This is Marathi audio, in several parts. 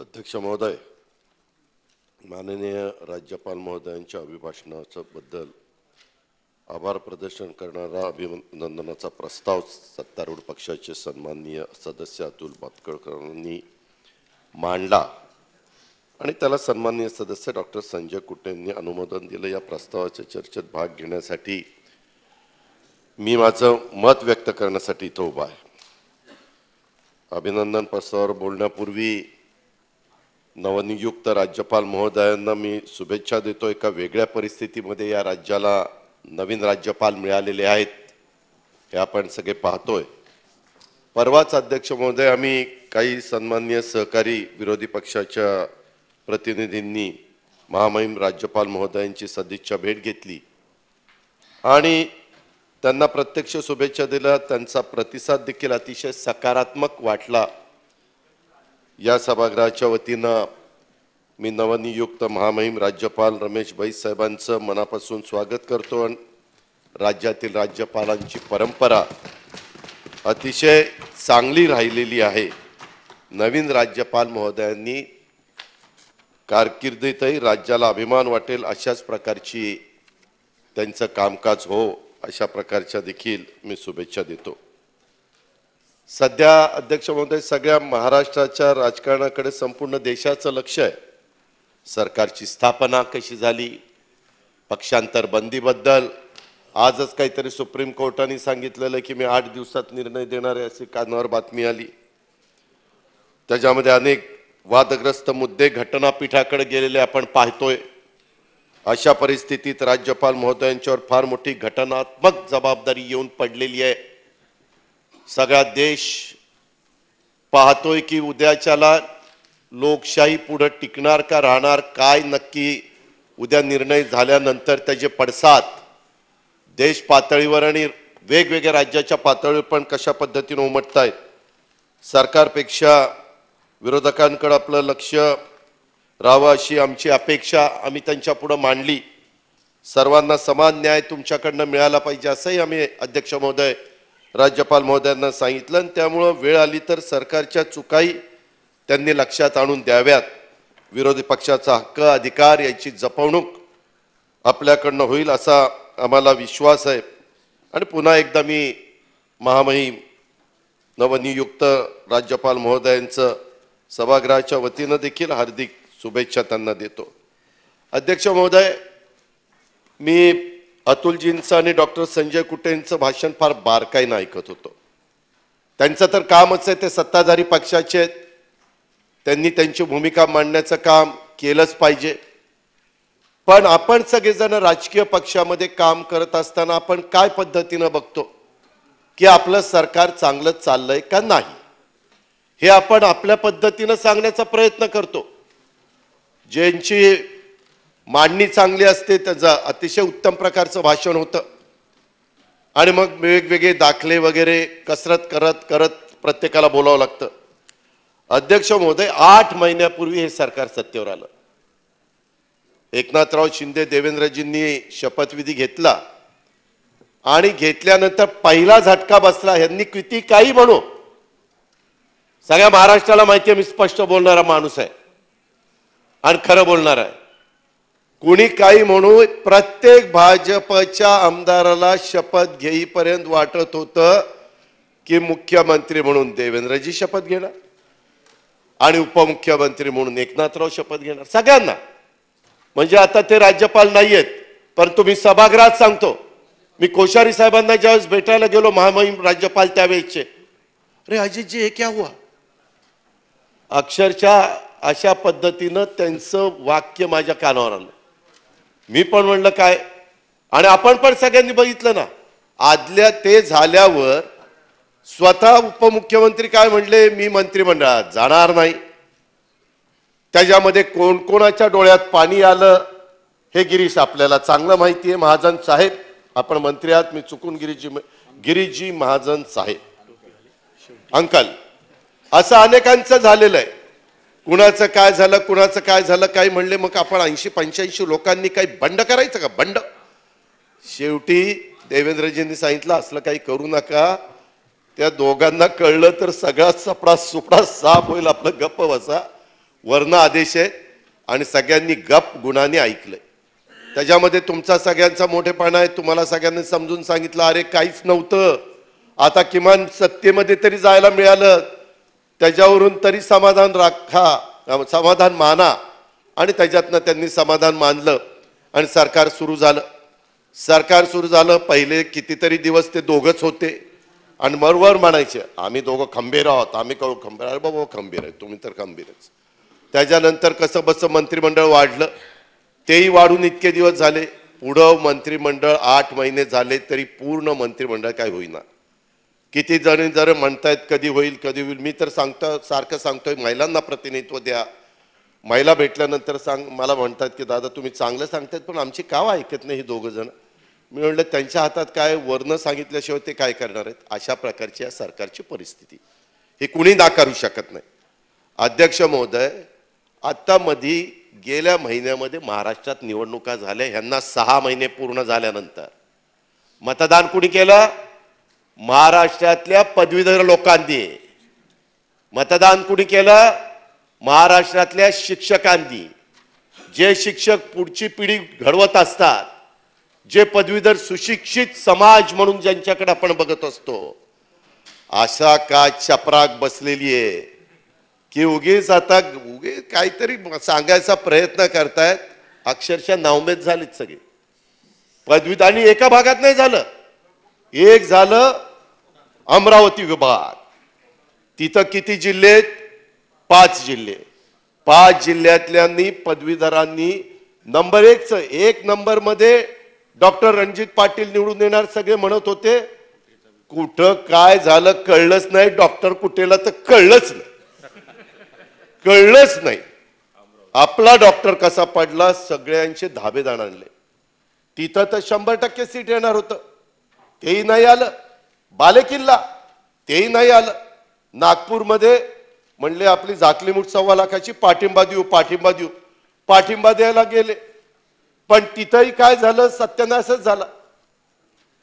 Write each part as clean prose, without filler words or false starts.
अध्यक्ष महोदय, माननीय राज्यपाल महोदयांच्या अभिभाषणाच्या बद्दल आभार प्रदर्शन करणारा अभिनंदनाचा प्रस्ताव सत्तारूढ पक्षाचे सन्माननीय सदस्य अतुल भातखळकरांनी मांडला आणि त्याला सन्माननीय सदस्य डॉक्टर संजय कुटे यांनी अनुमोदन दिले। या प्रस्तावाच्या चर्चेत भाग घेण्यासाठी मी माझं मत व्यक्त करण्यासाठी इथं उभा आहे। अभिनंदन प्रस्तावावर बोलण्यापूर्वी नवनियुक्त राज्यपाल महोदयांना मी शुभेच्छा देतो। एका वेगळ्या परिस्थितीमध्ये या राज्याला नवीन राज्यपाल मिळालेले आहेत हे आपण सगळे पाहतोय। परवाच अध्यक्ष महोदय आम्ही काही सन्माननीय सहकारी विरोधी पक्षाच्या प्रतिनिधींनी महामहिम राज्यपाल महोदयांची सदिच्छा भेट घेतली आणि त्यांना प्रत्यक्ष शुभेच्छा दिल्या। त्यांचा प्रतिसाद देखील अतिशय सकारात्मक वाटला। या सभागृहाच्या वतीनं मी नवनियुक्त महामहिम राज्यपाल रमेश बैस साहेबांचं मनापासून स्वागत करतो। राज्यातील राज्यपालांची परंपरा अतिशय चांगली राहिलेली आहे। नवीन राज्यपाल महोदयांनी कारकिर्दीतही राज्याला अभिमान वाटेल अशाच प्रकारची त्यांचं कामकाज हो अशा प्रकारच्या देखील मी शुभेच्छा देतो। सध्या अध्यक्ष महोदय सगळ्या महाराष्ट्राच्या राजकारणाकडे संपूर्ण देशाचं लक्ष आहे। सरकारची स्थापना कशी झाली, पक्षांतर बंदीबद्दल आजच काहीतरी सुप्रीम कोर्टाने सांगितलेलं की मी 8 दिवसात निर्णय देणार आहे अशी कानावर बातमी आली। त्याच्यामध्ये अनेक वादग्रस्त मुद्दे घटनापीठाकडे गेलेले आपण पाहतोय। अशा परिस्थितीत राज्यपाल महोदयांच्यावर फार मोठी घटनात्मक जबाबदारी येऊन पडलेली आहे। सगळा देश पाहतोय की उद्याच्याला लोकशाही पुढे टिकणार का राहणार, काय नक्की उद्या निर्णय झाल्यानंतर त्याचे पडसाद देश पातळीवर आणि वेगवेगळ्या राज्याच्या पातळीवर पण कशा पद्धतीने उमटतायत। सरकारपेक्षा विरोधकांकडे आपलं लक्ष राहावं अशी आमची अपेक्षा आम्ही त्यांच्या पुढे मांडली। सर्वांना समान न्याय तुमच्याकडनं मिळाला पाहिजे असंही आम्ही अध्यक्ष महोदय राज्यपाल महोदयांना सांगितलं आणि त्यामुळे वेळ आली तर सरकारच्या चुकाई त्यांनी लक्षात आणून द्याव्यात। विरोधी पक्षाचा हक्क अधिकार याची जपवणूक आपल्याकडनं होईल असा आम्हाला विश्वास आहे। आणि पुन्हा एकदा मी महामहिम नवनियुक्त राज्यपाल महोदयांचं सभागृहाच्या वतीनं देखील हार्दिक शुभेच्छा त्यांना देतो। अध्यक्ष महोदय, मी अतुलजींचं आणि डॉक्टर संजय कुटेंचं भाषण फार बारकाईनं ऐकत होतो। त्यांचं तर कामच आहे, ते सत्ताधारी पक्षाचे आहेत, त्यांनी त्यांची भूमिका मांडण्याचं काम केलंच पाहिजे। पण आपण सगळेजण राजकीय पक्षामध्ये काम करत असताना आपण काय पद्धतीनं बघतो की आपलं सरकार चांगलं चाललंय का नाही हे आपण आपल्या पद्धतीनं सांगण्याचा प्रयत्न करतो। ज्यांची मांडणी चांगली असते त्याचं अतिशय उत्तम प्रकारचं भाषण होतं आणि मग वेगवेगळे दाखले वगैरे कसरत करत करत प्रत्येकाला बोलावं लागतं। अध्यक्ष महोदय, 8 महिन्यापूर्वी हे सरकार सत्तेवर आलं। एकनाथराव शिंदे देवेंद्रजींनी शपथविधी घेतला आणि घेतल्यानंतर पहिला झटका बसला। यांनी किती काही म्हणू, सगळ्या महाराष्ट्राला माहिती आहे मी स्पष्ट बोलणारा माणूस आहे आणि खरं बोलणार आहे। कुणी काही म्हणू, प्रत्येक भाजपच्या आमदाराला शपथ घेईपर्यंत वाटत होतं की मुख्यमंत्री म्हणून देवेंद्रजी शपथ घेणार आणि उपमुख्यमंत्री म्हणून एकनाथराव शपथ घेणार सगळ्यांना। म्हणजे आता ते राज्यपाल नाही आहेत, परंतु मी सभागृहात सांगतो, मी कोश्यारी साहेबांना ज्यावेळेस भेटायला गेलो महामहिम राज्यपाल त्यावेळेसचे, अरे अजित जी हे क्या हुआ, अक्षरशः अशा पद्धतीनं त्यांचं वाक्य माझ्या कानावर आलं। मी पण म्हणलं काय, आणि आपण पण सगळ्यांनी बघितलं ना, आदल्या ते झाल्यावर स्वतः उपमुख्यमंत्री काय म्हणले, मी मंत्रिमंडळात जाणार नाही। त्याच्यामध्ये कोण कोणाच्या डोळ्यात पाणी आलं हे गिरीश आपल्याला चांगलं माहिती आहे। महाजन साहेब आपण मंत्री आहात, मी चुकून गिरीजी महाजन साहेब अंकल असं अनेकांचं झालेलं आहे। कुणाचं काय झालं कुणाचं काय झालं काही म्हणले, मग आपण 80-85 लोकांनी काही बंड करायचं का, बंड। शेवटी देवेंद्रजींनी सांगितलं असलं काही करू नका, त्या दोघांना कळलं तर सगळा सपडा सुपडा साफ होईल, आपलं गप्प बसा। वर्ण आदेश आहे आणि सगळ्यांनी गप गुणाने ऐकलंय. त्याच्यामध्ये तुमचा सगळ्यांचा मोठेपणा आहे. तुम्हाला सगळ्यांनी समजून सांगितलं अरे काहीच नव्हतं, आता किमान सत्तेमध्ये तरी जायला मिळालं, त्याच्यावरून तरी समाधान राखा, समाधान माना. आणि त्याच्यातनं त्यांनी समाधान मानलं आणि सरकार सुरू झालं. सरकार सुरू झालं. पहिले कितीतरी दिवस ते दोघंच होते आणि बरोबर म्हणायचे आम्ही दोघं खंबीर आहोत, आम्ही करू खंबीर. अरे बाबा खंबीर आहे तुम्ही तर खंबीरच. त्याच्यानंतर कसं बसं मंत्रिमंडळ वाढलं, तेही वाढून इतके दिवस झाले. पुढं मंत्रिमंडळ 8 महिने झाले तरी पूर्ण मंत्रिमंडळ काय होईना. किती जण जर म्हणतायत कधी होईल कधी होईल. मी तर सारखं सांगतोय महिलांना प्रतिनिधित्व द्या. महिला भेटल्यानंतर मला म्हणतात की दादा तुम्ही चांगलं सांगतायत पण आमची काव ऐकत नाही ही दोघं जण. मी म्हटलं त्यांच्या हातात काय, वर्ण सांगितल्याशिवाय ते काय करणार आहेत. अशा प्रकारची या सरकारची परिस्थिती हे कुणी नाकारू शकत नाही. अध्यक्ष महोदय, आता मध्ये गेल्या महिन्यामध्ये महाराष्ट्रात निवडणुका झाल्या. ह्यांना 6 महिने पूर्ण झाल्यानंतर मतदान कुणी केलं? महाराष्ट्रातल्या पदवीधर लोकांनी. मतदान कुणी केलं? महाराष्ट्रातल्या शिक्षकांनी. जे शिक्षक पुढची पिढी घडवत असतात, जे पदवीधर सुशिक्षित समाज म्हणून ज्यांच्याकडे आपण बघत असतो, अशा का चपराक बसलेली आहे की उगीच आता उगीच काहीतरी सांगायचा प्रयत्न करतायत. अक्षरशः नावमेद झालीत सगळे पदवीधर. आणि एका भागात नाही झालं, एक झालं अमरावती विभाग. तिथं किती जिल्हे? 5 जिल्हे. 5 जिल्ह्यातल्यांनी पदवीधरांनी नंबर 1 नंबर मध्ये डॉक्टर रणजित पाटील निवडून येणार सगळे म्हणत होते. कुठं काय झालं कळलंच नाही. डॉक्टर कुठेला तर कळलंच नाही. आपला डॉक्टर कसा पडला, सगळ्यांचे धाबेदाण आणले. तिथं तर 100% सीट येणार होतं, तेही नाही आलं. बालेकिल्ला तेही नाही आलं. नागपूरमध्ये म्हणले आपली झाकली मूठ 1.25 लाखाची, पाठिंबा देऊ. पाठिंबा द्यायला गेले पण तिथंही काय झालं, सत्यानाशच झाला.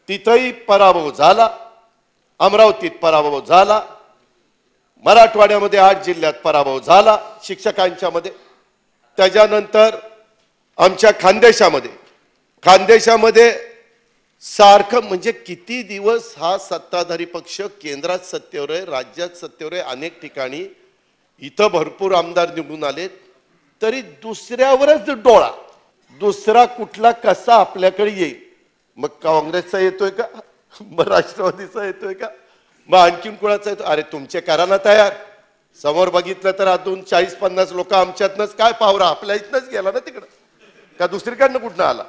तिथंही पराभव झाला. अमरावतीत पराभव झाला. मराठवाड्यामध्ये 8 जिल्ह्यात पराभव झाला शिक्षकांच्या मध्ये. त्याच्यानंतर आमच्या खानदेशामध्ये सारखं म्हणजे किती दिवस हा सत्ताधारी पक्ष केंद्रात सत्तेवर आहे, राज्यात सत्तेवर आहे. अनेक ठिकाणी इथं भरपूर आमदार निवडून आलेत तरी दुसऱ्यावरच डोळा. दुसरा कुठला कसा आपल्याकडे येईल. मग काँग्रेसचा येतोय का, मग राष्ट्रवादीचा येतोय का, मग आणखीन कुणाचा येतो. अरे तुमचे करा ना तयार. समोर बघितलं तर अजून 40-50 लोक आमच्यातनंच काय पावरा आपल्या इथनच गेला ना तिकडं, का दुसरीकडनं कुठनं आला,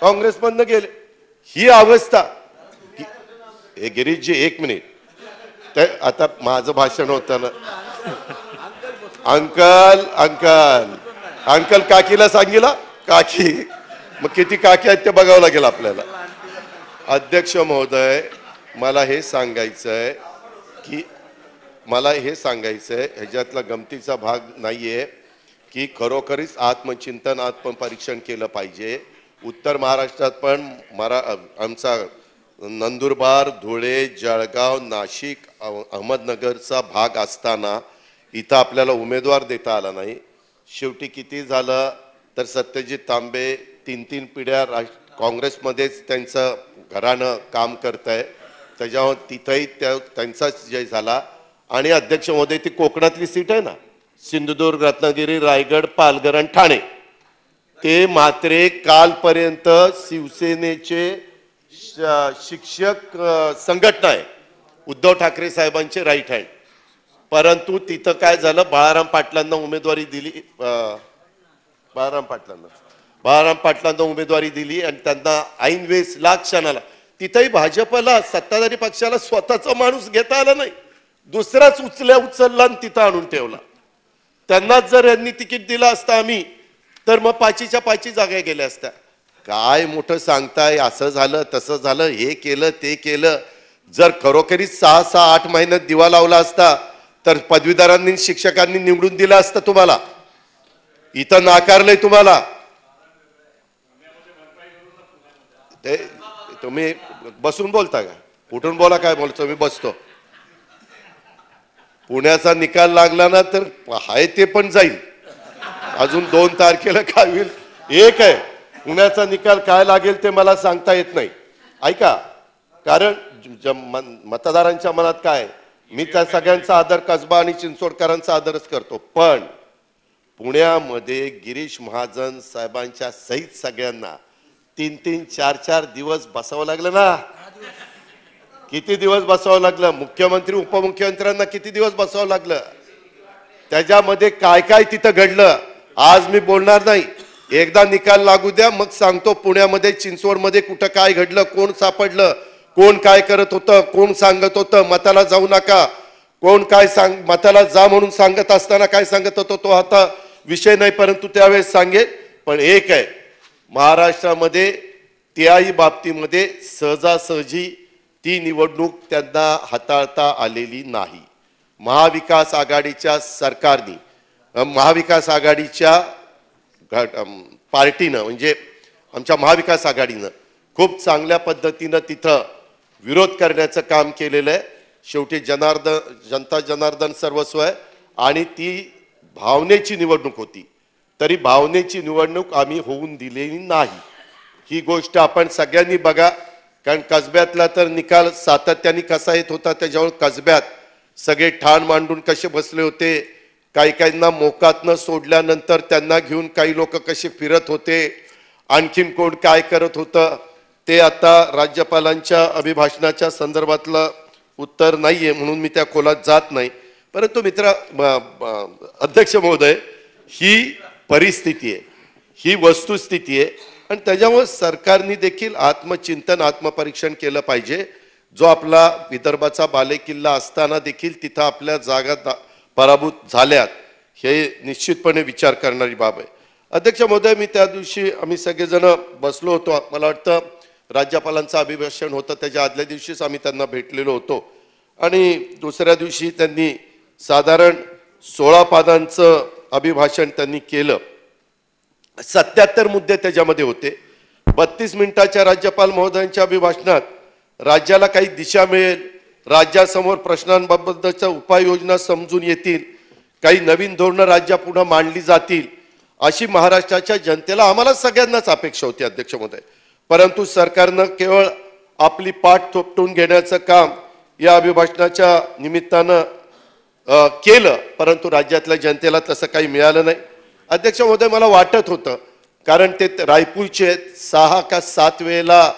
काँग्रेसमधनं गेले. ही अवस्था. हे गिरीशजी 1 मिनिट, आता माझं भाषण होतं ना. अंकल काकीला सांगितलं काकी, मग किती काकी आहेत ते बघावं लागेल आपल्याला. अध्यक्ष महोदय, मला हे सांगायचंय ह्याच्यातला गमतीचा भाग नाहीये की खरोखरीच आत्मचिंतन आत्मपरीक्षण केलं पाहिजे. उत्तर महाराष्ट्रात पण आमचा नंदुरबार, धुळे, जळगाव, नाशिक, अहमदनगरचा भाग असताना इथं आपल्याला उमेदवार देता आला नाही. शेवटी किती झालं तर सत्यजित तांबे 3 पिढ्या काँग्रेसमध्येच त्यांचं घराणं काम करत आहे. त्याच्यावर तिथंही त्यांचाच जय झाला. आणि अध्यक्ष महोदय, ती कोकणातली सीट आहे ना, सिंधुदुर्ग, रत्नागिरी, रायगड, पालघर आणि ठाणे, ते मात्र कालपर्यंत शिवसेनेचे शिक्षक संघटना आहे, उद्धव ठाकरे साहेबांचे राईट हँड. परंतु तिथं काय झालं, बाळाराम पाटलांना उमेदवारी दिली. बाळाराम पाटलांना उमेदवारी दिली आणि त्यांना ऐन वेळेस क्षणाला तिथंही भाजपला, सत्ताधारी पक्षाला स्वतःचा माणूस घेता आला नाही, दुसराच उचलला आणि तिथं आणून ठेवला. त्यांनाच जर यांनी तिकीट दिलं असतं आम्ही, तर मग 5च्या 5 जागा गेल्या असत्या. काय मोठं सांगताय, असं झालं तसं झालं, हे केलं ते केलं. जर खरोखरीच 6-8 महिन्यात दिवा लावला असता तर पदवीधरांनी शिक्षकांनी निवडून दिलं असतं तुम्हाला. इथं नाकारलंय तुम्हाला. ते तुम्ही बसून बोलता का, कुठून बोला, काय बोलतो, मी बसतो. पुण्याचा निकाल लागला ना तर हाय ते पण जाईल. अजून 2 तारखेला काय होईल एक आहे. पुण्याचा निकाल काय लागेल ते मला सांगता येत नाही. ऐका, कारण मतदारांच्या मनात काय, मी त्या सगळ्यांचा आदर, कसबा आणि चिंचोडकरांचा आदरच करतो, पण पुण्यामध्ये गिरीश महाजन साहेबांच्या सहित सगळ्यांना 3-3, 4-4 दिवस बसावं लागलं ना. किती दिवस बसावं लागलं? मुख्यमंत्री उपमुख्यमंत्र्यांना किती दिवस बसावं लागलं? त्याच्यामध्ये काय काय तिथं घडलं आज मी बोलणार नाही. एकदा निकाल लागू द्या, मग सांगतो पुण्यामध्ये चिंचवडमध्ये कुठं काय घडलं, कोण सापडलं, कोण काय करत होतं, कोण सांगत होतं मताला जाऊ नका, कोण काय मताला जा म्हणून सांगत असताना काय सांगत होतो तो आता विषय नाही, परंतु त्यावेळेस सांगेल. पण एक आहे, महाराष्ट्रामध्ये त्याही बाबतीमध्ये सहजासहजी ती निवडणूक त्यांना हाताळता आलेली नाही. महाविकास आघाडीच्या सरकारने, महाविकास आघाडीच्या पार्टीनं, म्हणजे आमच्या महाविकास आघाडीनं खूप चांगल्या पद्धतीनं तिथं विरोध करण्याचं काम केलेलं आहे. शेवटी जनता जनार्दन सर्वस्व आहे आणि ती भावनेची निवडणूक होती, तरी भावनेची निवडणूक आम्ही होऊन दिलेली नाही. ही गोष्ट आपण सगळ्यांनी बघा, कारण कसब्यातला तर निकाल सातत्याने कसा येत होता, त्याच्यावर कसब्यात सगळे ठाण मांडून कसे बसले होते, काही काहींना मोकातनं सोडल्यानंतर त्यांना घेऊन काही लोक कसे फिरत होते, आणखीन कोण काय करत होतं, ते आता राज्यपालांच्या अभिभाषणाच्या संदर्भातलं उत्तर नाहीये म्हणून मी त्या खोलात जात नाही. परंतु अध्यक्ष महोदय, ही परिस्थिती आहे, ही वस्तुस्थिती आहे आणि त्याच्यामुळे सरकारने देखील आत्मचिंतन, आत्मपरीक्षण केलं पाहिजे. जो आपला विदर्भाचा बालेकिल्ला असताना देखील तिथं आपल्या जागा पराभूत झाल्यात, हे निश्चितपणे विचार करणारी बाब आहे. अध्यक्ष महोदय, मी त्या दिवशी आम्ही सगळेजण बसलो होतो, मला वाटतं राज्यपालांचं अभिभाषण होतं, त्याच्या आदल्या दिवशीच आम्ही त्यांना भेटलेलो होतो आणि दुसऱ्या दिवशी त्यांनी साधारण 16 पानांचं अभिभाषण त्यांनी केलं. 77 मुद्दे त्याच्यामध्ये होते. 32 मिनिटाच्या राज्यपाल महोदयांच्या अभिभाषणात राज्याला काही दिशा मिळेल, राज्यासमोर प्रश्नांबाबतच्या उपाययोजना समजून येतील, काही नवीन धोरणं राज्यापुढे मांडली जातील, अशी महाराष्ट्राच्या जनतेला, आम्हाला सगळ्यांनाच अपेक्षा होती अध्यक्ष महोदय. परंतु सरकारनं केवळ आपली पाठ थोपटून घेण्याचं काम या अभिभाषणाच्या निमित्तानं केलं, परंतु राज्यातल्या जनतेला तसं काही मिळालं नाही. अध्यक्ष महोदय, मला वाटत होतं, कारण ते रायपूरचे 6 का 7 वेळेला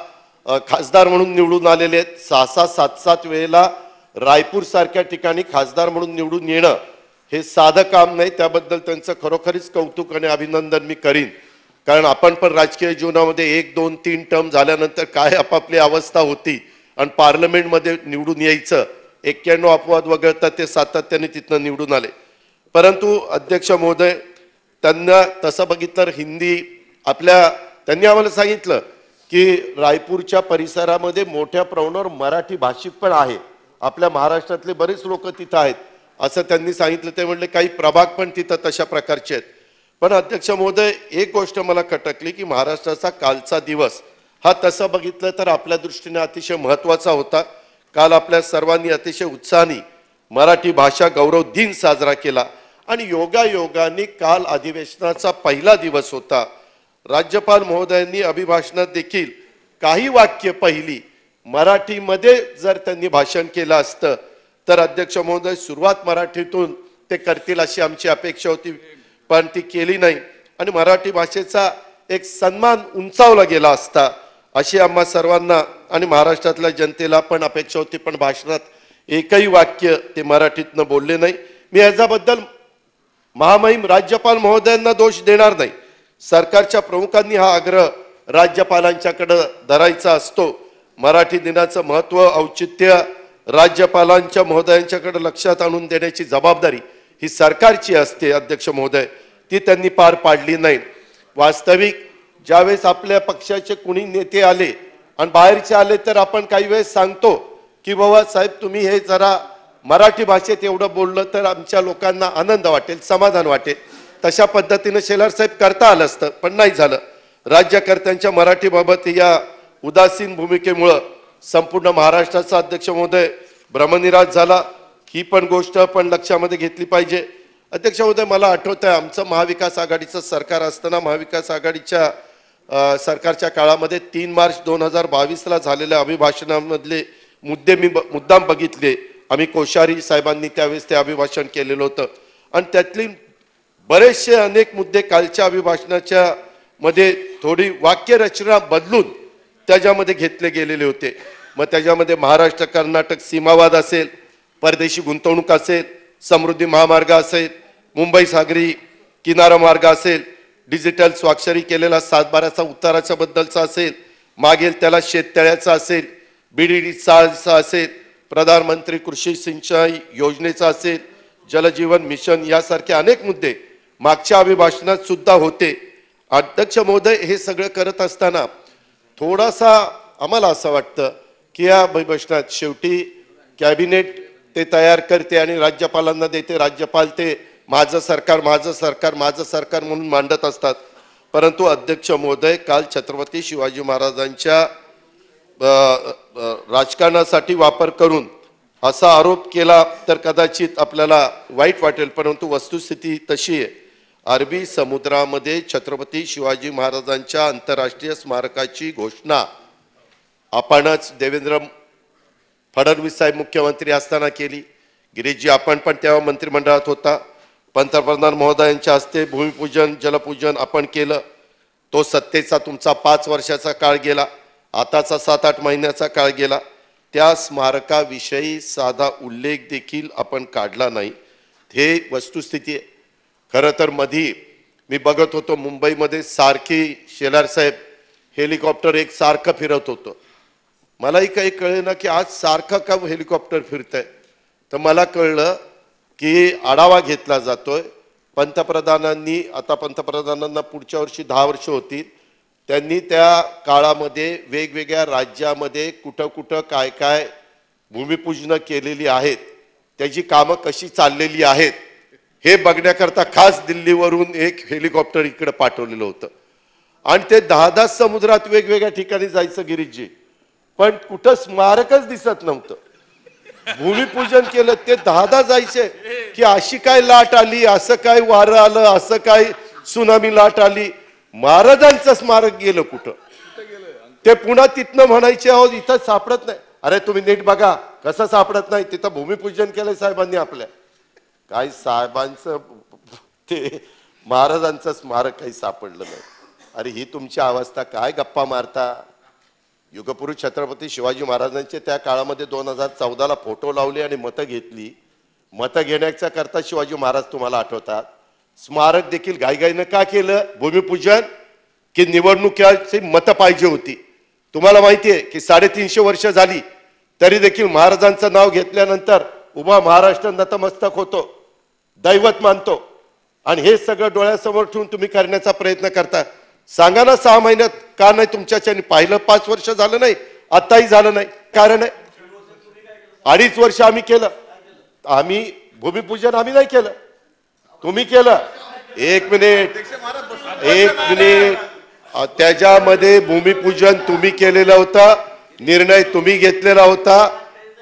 खासदार म्हणून निवडून आलेले आहेत, 6-6, 7-7 वेळेला रायपूर सारख्या ठिकाणी खासदार म्हणून निवडून येणं हे साधं काम नाही. त्याबद्दल त्यांचं खरोखरीच कौतुक आणि अभिनंदन मी करीन, कारण आपण पण राजकीय जीवनामध्ये 1, 2, 3 टर्म झाल्यानंतर काय आपापली अवस्था होती आणि पार्लमेंटमध्ये निवडून यायचं, 91 अपवाद वगळता ते सातत्याने तिथनं निवडून आले. परंतु अध्यक्ष महोदय, त्यांना तसं बघितलं तर हिंदी त्यांनी आम्हाला सांगितलं की रायपूरच्या परिसरामध्ये मोठ्या प्रमाणावर मराठी भाषिक पण आहे, आपल्या महाराष्ट्रातले बरेच लोक तिथं आहेत असं त्यांनी सांगितलं. ते म्हणले काही प्रभाग पण तिथं तशा प्रकारचे आहेत. पण अध्यक्ष महोदय, एक गोष्ट मला खटकली की महाराष्ट्राचा कालचा दिवस हा तसं बघितलं तर आपल्या दृष्टीने अतिशय महत्त्वाचा होता. काल आपल्या सर्वांनी अतिशय उत्साहाने मराठी भाषा गौरव दिन साजरा केला आणि योगायोगाने काल अधिवेशनाचा पहिला दिवस होता. राज्यपाल महोदयांनी अभिभाषणात देखील काही वाक्य पहिली मराठीमध्ये जर त्यांनी भाषण केलं असतं तर अध्यक्ष महोदय सुरुवात मराठीतून ते करतील अशी आमची अपेक्षा होती, पण ती केली नाही आणि मराठी भाषेचा एक सन्मान उंचावला गेला असता अशी आम्हा सर्वांना आणि महाराष्ट्रातल्या जनतेला पण अपेक्षा होती. पण भाषणात एकही वाक्य ते मराठीतनं बोलले नाही. मी याच्याबद्दल महामहिम राज्यपाल महोदयांना दोष देणार नाही. सरकारच्या प्रमुखांनी हा आग्रह राज्यपालांच्याकडे धरायचा असतो. मराठी दिनाचं महत्त्व, औचित्य राज्यपालांच्या महोदयांच्याकडे लक्षात आणून देण्याची जबाबदारी ही सरकारची असते अध्यक्ष महोदय, ती त्यांनी पार पाडली नाही. वास्तविक ज्यावेळेस आपल्या पक्षाचे कुणी नेते आले आणि बाहेरचे आले तर आपण काही वेळेस सांगतो की बाबा साहेब तुम्ही हे जरा मराठी भाषेत एवढं बोललं तर आमच्या लोकांना आनंद वाटेल, समाधान वाटेल. तशा पद्धतीने शेलार साहेब करता आलं असतं, पण नाही झालं. राज्यकर्त्यांच्या मराठीबाबत या उदासीन भूमिकेमुळं संपूर्ण महाराष्ट्राचा अध्यक्ष महोदय भ्रमनिरास झाला. ही पण गोष्ट पण लक्षामध्ये घेतली पाहिजे. अध्यक्ष महोदय, मला आठवतं आहे आमचं महाविकास आघाडीचं सरकार असताना महाविकास आघाडीच्या सरकारच्या काळामध्ये 3 मार्च 2022ला झालेल्या अभिभाषणामधले मुद्दे मी मुद्दाम बघितले. आम्ही कोश्यारी साहेबांनी त्यावेळेस ते अभिभाषण केलेलं होतं आणि त्यातली बरेचसे अनेक मुद्दे कालच्या अभिभाषणाच्या मध्ये थोडी वाक्यरचना बदलून त्याच्यामध्ये घेतले गेलेले होते. मग त्याच्यामध्ये महाराष्ट्र कर्नाटक सीमावाद असेल, परदेशी गुंतवणूक असेल, समृद्धी महामार्ग असेल, मुंबई सागरी किनारा मार्ग असेल, डिजिटल स्वाक्षरी केलेला 7/12चा उताराच्या बद्दलचा असेल, मागेल त्याला शेततळ्याचा असेल, बीडीडी चाळचा असेल, प्रधानमंत्री कृषी सिंचाई योजनेचा असेल, जलजीवन मिशन यासारखे अनेक मुद्दे मागच्या अभिभाषणात सुद्धा होते. अध्यक्ष महोदय, हे सगळं करत असताना थोडासा आम्हाला असं वाटतं की या अभिभाषणात शेवटी कॅबिनेट ते तयार करते आणि राज्यपालांना देते. राज्यपाल ते माझं सरकार माझं सरकार माझं सरकार म्हणून मांडत असतात. परंतु अध्यक्ष महोदय, काल छत्रपती शिवाजी महाराजांच्या राजकारणासाठी वापर करून असा आरोप केला तर कदाचित आपल्याला वाईट वाटेल, परंतु वस्तुस्थिती तशी आहे. अरबी समुद्रामध्ये छत्रपती शिवाजी महाराजांच्या आंतरराष्ट्रीय स्मारकाची घोषणा आपणच देवेंद्र फडणवीस साहेब मुख्यमंत्री असताना केली. गिरीशजी, आपण पण तेव्हा मंत्रिमंडळात होता. पंतप्रधान महोदयांच्या हस्ते भूमिपूजन जलपूजन आपण केलं. तो सत्तेचा तुमचा 5 वर्षाचा काळ गेला, आताचा 7-8 महिन्याचा काळ गेला. त्या स्मारकाविषयी साधा उल्लेख देखील आपण काढला नाही. हे वस्तुस्थिती आहे. खरं तर मधी मी बघत होतो मुंबईमध्ये सारखी शेलार साहेब हेलिकॉप्टर एक सारखं फिरत होतं. मलाही काही कळलं ना की आज सारखं का हेलिकॉप्टर फिरतंय. तर मला कळलं की आढावा घेतला जातोय. पंतप्रधानांनी, आता पंतप्रधानांना पुढच्या वर्षी 10 वर्ष होतील, त्यांनी त्या काळामध्ये वेगवेगळ्या राज्यामध्ये कुठं कुठं काय काय भूमिपूजनं केलेली आहेत, त्याची कामं कशी चाललेली आहेत हे बघण्याकरता खास दिल्लीवरून एक हेलिकॉप्टर इकडे पाठवलेलं होतं. आणि ते 10 समुद्रात वेगवेगळ्या ठिकाणी जायचं गिरीशजी, पण कुठं स्मारकच दिसत नव्हतं. भूमिपूजन केलं ते 10 जायचे की अशी काय लाट आली, असं काय वारं आलं, असं काय सुनामी लाट आली, महाराजांचं स्मारक गेलं कुठं. ते पुन्हा तिथनं म्हणायचे आहोत इथं सापडत नाही. अरे तुम्ही नीट बघा कसं सापडत नाही, तिथं भूमिपूजन केलंय साहेबांनी आपल्या. काय साहेबांचं ते महाराजांचं स्मारक काही सापडलं नाही. अरे ही तुमची अवस्था, काय गप्पा मारता. युगपुरुष छत्रपती शिवाजी महाराजांचे त्या काळामध्ये 2014ला फोटो लावले आणि मतं घेतली. मतं घेण्याच्या करता शिवाजी महाराज तुम्हाला आठवतात. स्मारक देखील घाईघाईनं का केलं भूमिपूजन, की निवडणुकीची मतं पाहिजे होती. तुम्हाला माहिती आहे की 350 वर्ष झाली तरी देखील महाराजांचं नाव घेतल्यानंतर उभा महाराष्ट्र नतमस्तक होतो, दैवत मानतो. आणि हे सगळं डोळ्यासमोर ठेवून तुम्ही करण्याचा प्रयत्न करता. सांगा ना 6 महिन्यात का नाही तुमच्याच्याने पाहिलं. 5 वर्ष झालं नाही, आताही झालं नाही. कारण आहे 2.5 वर्ष आम्ही केलं. आम्ही भूमिपूजन आम्ही नाही केलं, तुम्ही केलं. एक मिनिट त्याच्यामध्ये भूमिपूजन तुम्ही केलेलं होतं, निर्णय तुम्ही घेतलेला होता.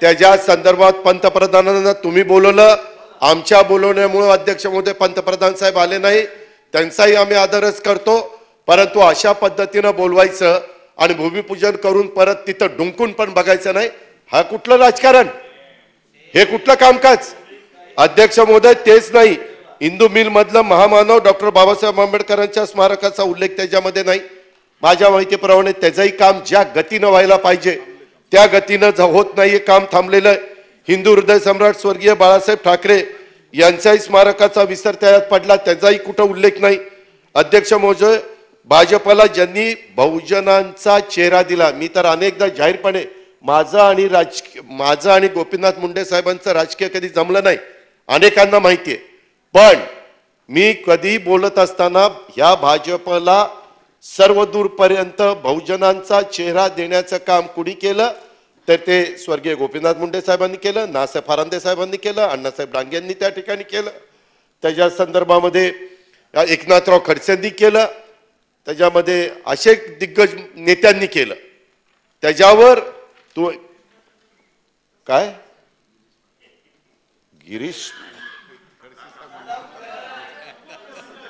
त्याच्या संदर्भात पंतप्रधानांना तुम्ही बोलवलं. आमच्या बोलवण्यामुळे अध्यक्ष महोदय पंतप्रधान साहेब आले नाही, त्यांचाही आम्ही आदरच करतो. परंतु अशा पद्धतीनं बोलवायचं आणि भूमिपूजन करून परत तिथं डुंकून पण बघायचं नाही, हा कुठलं राजकारण, हे कुठलं कामकाज. अध्यक्ष महोदय, तेच नाही, इंदू मिल मधलं महामानव डॉक्टर बाबासाहेब आंबेडकरांच्या स्मारकाचा उल्लेख त्याच्यामध्ये नाही. माझ्या माहितीप्रमाणे त्याचंही काम ज्या गतीनं व्हायला पाहिजे त्या गतीनं होत नाही, काम थांबलेलं आहे. हिंदू हृदय सम्राट स्वर्गीय बाळासाहेब ठाकरे यांच्याही स्मारकाचा विसर त्यात पडला, त्याचाही कुठं उल्लेख नाही. अध्यक्ष महोदय, भाजपला ज्यांनी बहुजनांचा चेहरा दिला, मी तर अनेकदा जाहीरपणे माझं आणि गोपीनाथ मुंडे साहेबांचं राजकीय कधी जमलं नाही, अनेकांना माहिती आहे. पण मी कधी बोलत असताना ह्या भाजपला सर्व दूरपर्यंत बहुजनांचा चेहरा देण्याचं काम कुणी केलं तर ते स्वर्गीय गोपीनाथ मुंडे साहेबांनी केलं, नासाहेब फरांदे साहेबांनी केलं, अण्णासाहेब डांगे यांनी त्या ठिकाणी केलं. त्याच्या संदर्भामध्ये एकनाथराव खडसेंनी केलं, त्याच्यामध्ये असे दिग्गज नेत्यांनी केलं. त्याच्यावर तू काय गिरीश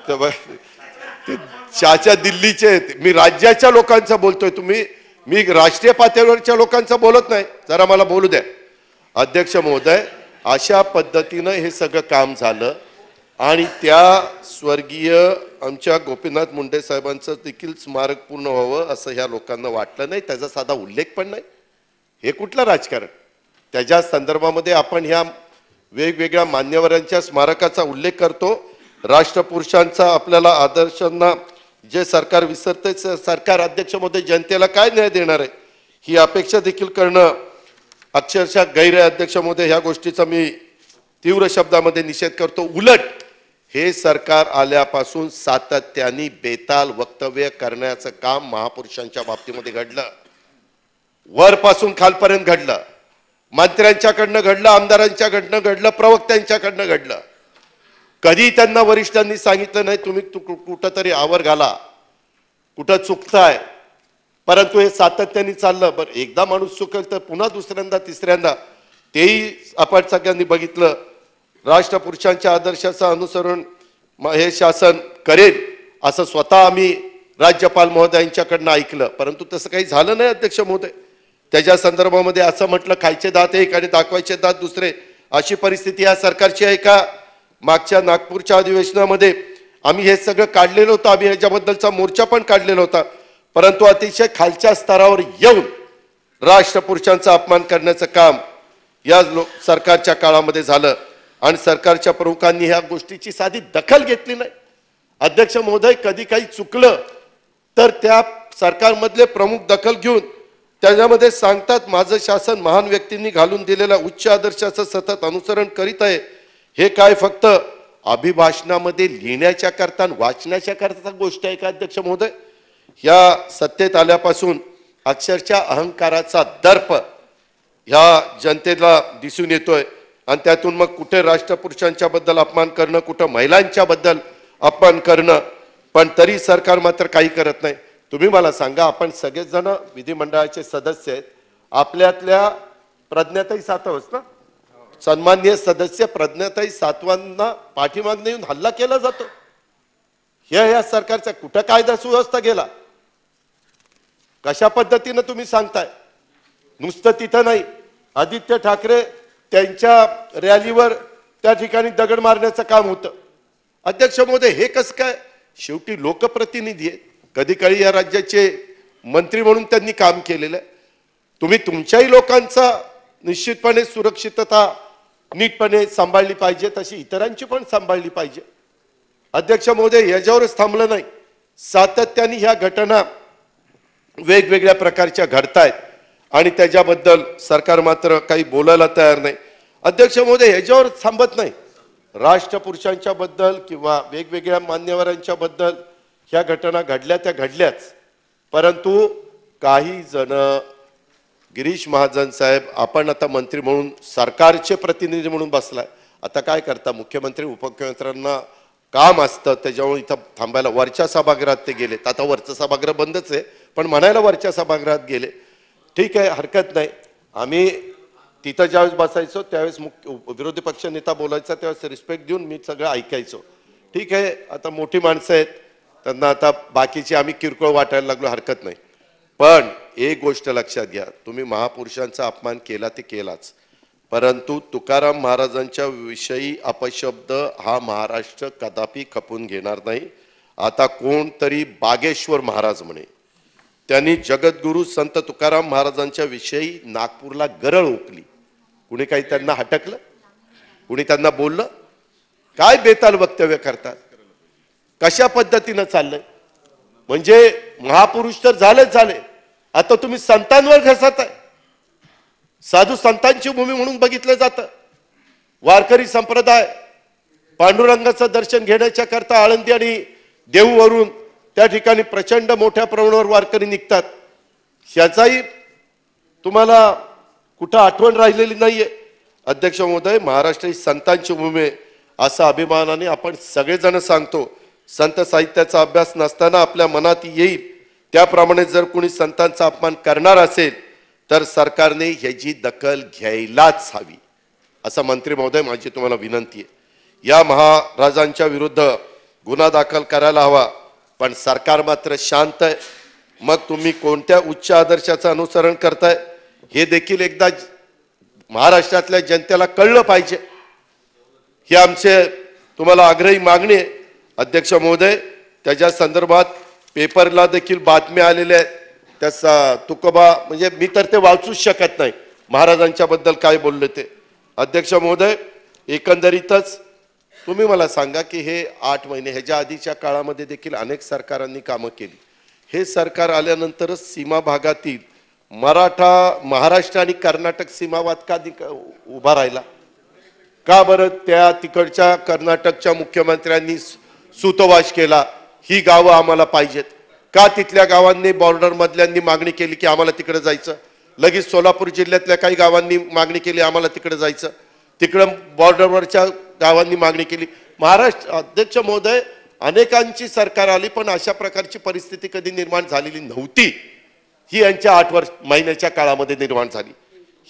ते चाचा दिल्लीचे आहेत, मी राज्याच्या लोकांचा बोलतोय, मी राष्ट्रीय पातळीवरच्या लोकांचा बोलत नाही, जरा मला बोलू द्या. अध्यक्ष महोदय, अशा पद्धतीनं हे सगळं काम झालं आणि त्या स्वर्गीय आमच्या गोपीनाथ मुंडे साहेबांचं देखील स्मारक पूर्ण व्हावं असं ह्या लोकांना वाटलं नाही, त्याचा साधा उल्लेख पण नाही. हे कुठलं राजकारण? त्याच्या संदर्भामध्ये आपण ह्या वेगवेगळ्या मान्यवरांच्या स्मारकाचा उल्लेख करतो. राष्ट्रपुरुषांचा आपल्याला आदर्शांना जे सरकार विसरते, सरकार अध्यक्ष महोदय जनतेला काय न्याय देणार आहे ही अपेक्षा देखील करणं अक्षरशः गैर आहे. अध्यक्ष महोदय, ह्या गोष्टीचा मी तीव्र शब्दामध्ये निषेध करतो. उलट हे सरकार आल्यापासून सातत्याने बेताल वक्तव्य करण्याचं काम महापुरुषांच्या बाबतीमध्ये घडलं, वरपासून खालपर्यंत घडलं, मंत्र्यांच्याकडनं घडलं, आमदारांच्याकडनं घडलं, प्रवक्त्यांच्याकडनं घडलं. कधी त्यांना वरिष्ठांनी सांगितलं नाही तुम्ही कुठंतरी आवर घाला, कुठं चुकताय, परंतु हे सातत्याने चाललं. बरं, एकदा माणूस चुकेल तर पुन्हा दुसऱ्यांदा तिसऱ्यांदा, तेही आपण सगळ्यांनी बघितलं. राष्ट्रपुरुषांच्या आदर्शाचं अनुसरण हे शासन करेल असं स्वतः आम्ही राज्यपाल महोदयांच्याकडनं ऐकलं, परंतु तसं काही झालं नाही. अध्यक्ष महोदय, त्याच्या संदर्भामध्ये असं म्हटलं खायचे दात एक आणि दाखवायचे दात दुसरे, अशी परिस्थिती या सरकारची आहे का? मागच्या नागपूरच्या अधिवेशनामध्ये आम्ही हे सगळं काढलेलं होतं, आम्ही ह्याच्याबद्दलचा मोर्चा पण काढलेला होता, परंतु अतिशय खालच्या स्तरावर येऊन राष्ट्रपुरुषांचा अपमान करण्याचं काम या सरकारच्या काळामध्ये झालं आणि सरकारच्या प्रमुखांनी ह्या गोष्टीची साधी दखल घेतली नाही. अध्यक्ष महोदय, कधी काही चुकलं तर त्या सरकारमधले प्रमुख दखल घेऊन त्याच्यामध्ये सांगतात माझं शासन महान व्यक्तींनी घालून दिलेल्या उच्च आदर्शाचं सतत अनुसरण करीत आहे. हे काय फक्त अभिभाषणामध्ये लिहिण्याच्या करता वाचण्याच्या करता गोष्ट आहे का? अध्यक्ष महोदय, ह्या सत्तेत आल्यापासून अक्षरशः अहंकाराचा दर्प ह्या जनतेला दिसून येतोय आणि त्यातून मग कुठे राष्ट्रपुरुषांच्या बद्दल अपमान करणं, कुठं महिलांच्या बद्दल अपमान करणं, पण तरी सरकार मात्र काही करत नाही. तुम्ही मला सांगा, आपण सगळेच जण विधिमंडळाचे सदस्य आहेत, आपल्यातल्या प्रज्ञाताई सातवच ना, सन्माननीय सदस्य प्रज्ञाताई सातवांना पाठीमागणे येऊन हल्ला केला जातो. ह्या सरकारचा कुठं कायदा सुव्यवस्था गेला? कशा पद्धतीनं तुम्ही सांगताय? नुसतं तिथं नाही, आदित्य ठाकरे त्यांच्या रॅलीवर त्या ठिकाणी दगड मारण्याचं काम होतं. अध्यक्ष महोदय, हे कसं काय? शेवटी लोकप्रतिनिधी आहेत, कधी काळी या राज्याचे मंत्री म्हणून त्यांनी काम केलेलं आहे. तुम्ही तुमच्याही लोकांचा निश्चितपणे सुरक्षितता नीटपणे सांभाळली पाहिजे, तशी इतरांची पण सांभाळली पाहिजे. अध्यक्ष महोदय, याच्यावरच थांबलं नाही, सातत्याने ह्या घटना वेगवेगळ्या प्रकारच्या घडतायत आणि त्याच्याबद्दल सरकार मात्र काही बोलायला तयार नाही. अध्यक्ष महोदय, ह्याच्यावर थांबत नाही. राष्ट्रपुरुषांच्या बद्दल किंवा वेगवेगळ्या मान्यवरांच्या बद्दल ह्या घटना घडल्या त्या घडल्याच, परंतु काही जण, गिरीश महाजन साहेब, आपण आता मंत्री म्हणून सरकारचे प्रतिनिधी म्हणून बसलाय, आता काय करता? मुख्यमंत्री उपमुख्यमंत्र्यांना काम असतं त्याच्यामुळे इथं थांबायला वरच्या सभागृहात ते गेले. आता वरचं सभागृह बंदच आहे, पण म्हणायला वरच्या सभागृहात गेले. ठीक आहे, हरकत नाही. आम्ही तिथं ज्यावेळेस बसायचो त्यावेळेस विरोधी पक्ष नेता बोलायचा त्यावेळेस रिस्पेक्ट देऊन मी सगळं ऐकायचो. ठीक आहे, आता मोठी माणसं आहेत, त्यांना आता बाकीची आम्ही किरकोळ वाटायला लागलो, हरकत नाही. पण एक गोष्ट लक्षात घ्या, तुम्ही महापुरुषांचा अपमान केला ते केलाच, परंतु तुकाराम महाराजांच्या विषयी अपशब्द हा महाराष्ट्र कदापि खपून घेणार नाही. आता कोणतरी बागेश्वर महाराज म्हणे, त्यांनी जगद्गुरु संत तुकाराम महाराजांच्या विषयी नागपूरला गरळ ओकली. कुणी काही त्यांना हटकलं? कुणी त्यांना बोललं? काय बेताल वक्तव्य करतात? कशा पद्धतीनं चाललंय? म्हणजे महापुरुष तर झालेच झाले, आता तुम्ही संतांवर घसरताय. साधू संतांची भूमी म्हणून बघितलं जातं. वारकरी संप्रदाय पांडुरंगाचं दर्शन घेण्याच्या करता आळंदी आणि देहूवरून त्या ठिकाणी प्रचंड मोठ्या प्रमाणावर वारकरी निघतात. ह्याचाही तुम्हाला कुठं आठवण राहिलेली नाहीये. अध्यक्ष महोदय, महाराष्ट्र ही संतांची भूमी आहे असं अभिमानाने आपण सगळेजण सांगतो. संत साहित्याचा अभ्यास नसताना आपल्या मनात येईल त्याप्रमाणे जर कोणी संतांचा अपमान करणार असेल तर सरकारने ह्याची दखल घ्यायलाच हवी, असं मंत्री महोदय माझी तुम्हाला विनंती आहे. या महाराजांच्या विरुद्ध गुन्हा दाखल करायला हवा, पण सरकार मात्र शांत आहे. मग तुम्ही कोणत्या उच्च आदर्शाचं अनुसरण करताय हे देखील एकदा महाराष्ट्रातल्या जनतेला कळलं पाहिजे. ही आमचे तुम्हाला आग्रही मागणी आहे अध्यक्ष महोदय. त्याच्या संदर्भात पेपरला देखील बातम्या आलेल्या आहेत. त्याचा तुकोबा म्हणजे मी तर ते वाचूच शकत नाही महाराजांच्या बद्दल काय बोलले ते. अध्यक्ष महोदय, एकंदरीतच तुम्ही मला सांगा की हे 8 महिने ह्याच्या आधीच्या काळामध्ये देखील अनेक सरकारांनी कामं केली. हे सरकार आल्यानंतरच सीमा भागातील महाराष्ट्र आणि कर्नाटक सीमावाद का उभा राहिला का बरं? त्या तिकडच्या कर्नाटकच्या मुख्यमंत्र्यांनी सूतवास केला, ही गावं आम्हाला पाहिजेत का? तिथल्या गावांनी बॉर्डर मधल्यांनी मागणी केली की आम्हाला तिकडे जायचं. लगेच सोलापूर जिल्ह्यातल्या काही गावांनी मागणी केली आम्हाला तिकडे जायचं. तिकडं बॉर्डरवरच्या गावांनी मागणी केली. महाराष्ट्र अध्यक्ष महोदय, अनेकांची सरकार आली पण अशा प्रकारची परिस्थिती कधी निर्माण झालेली नव्हती. ही यांच्या 8 महिन्याच्या काळामध्ये निर्माण झाली.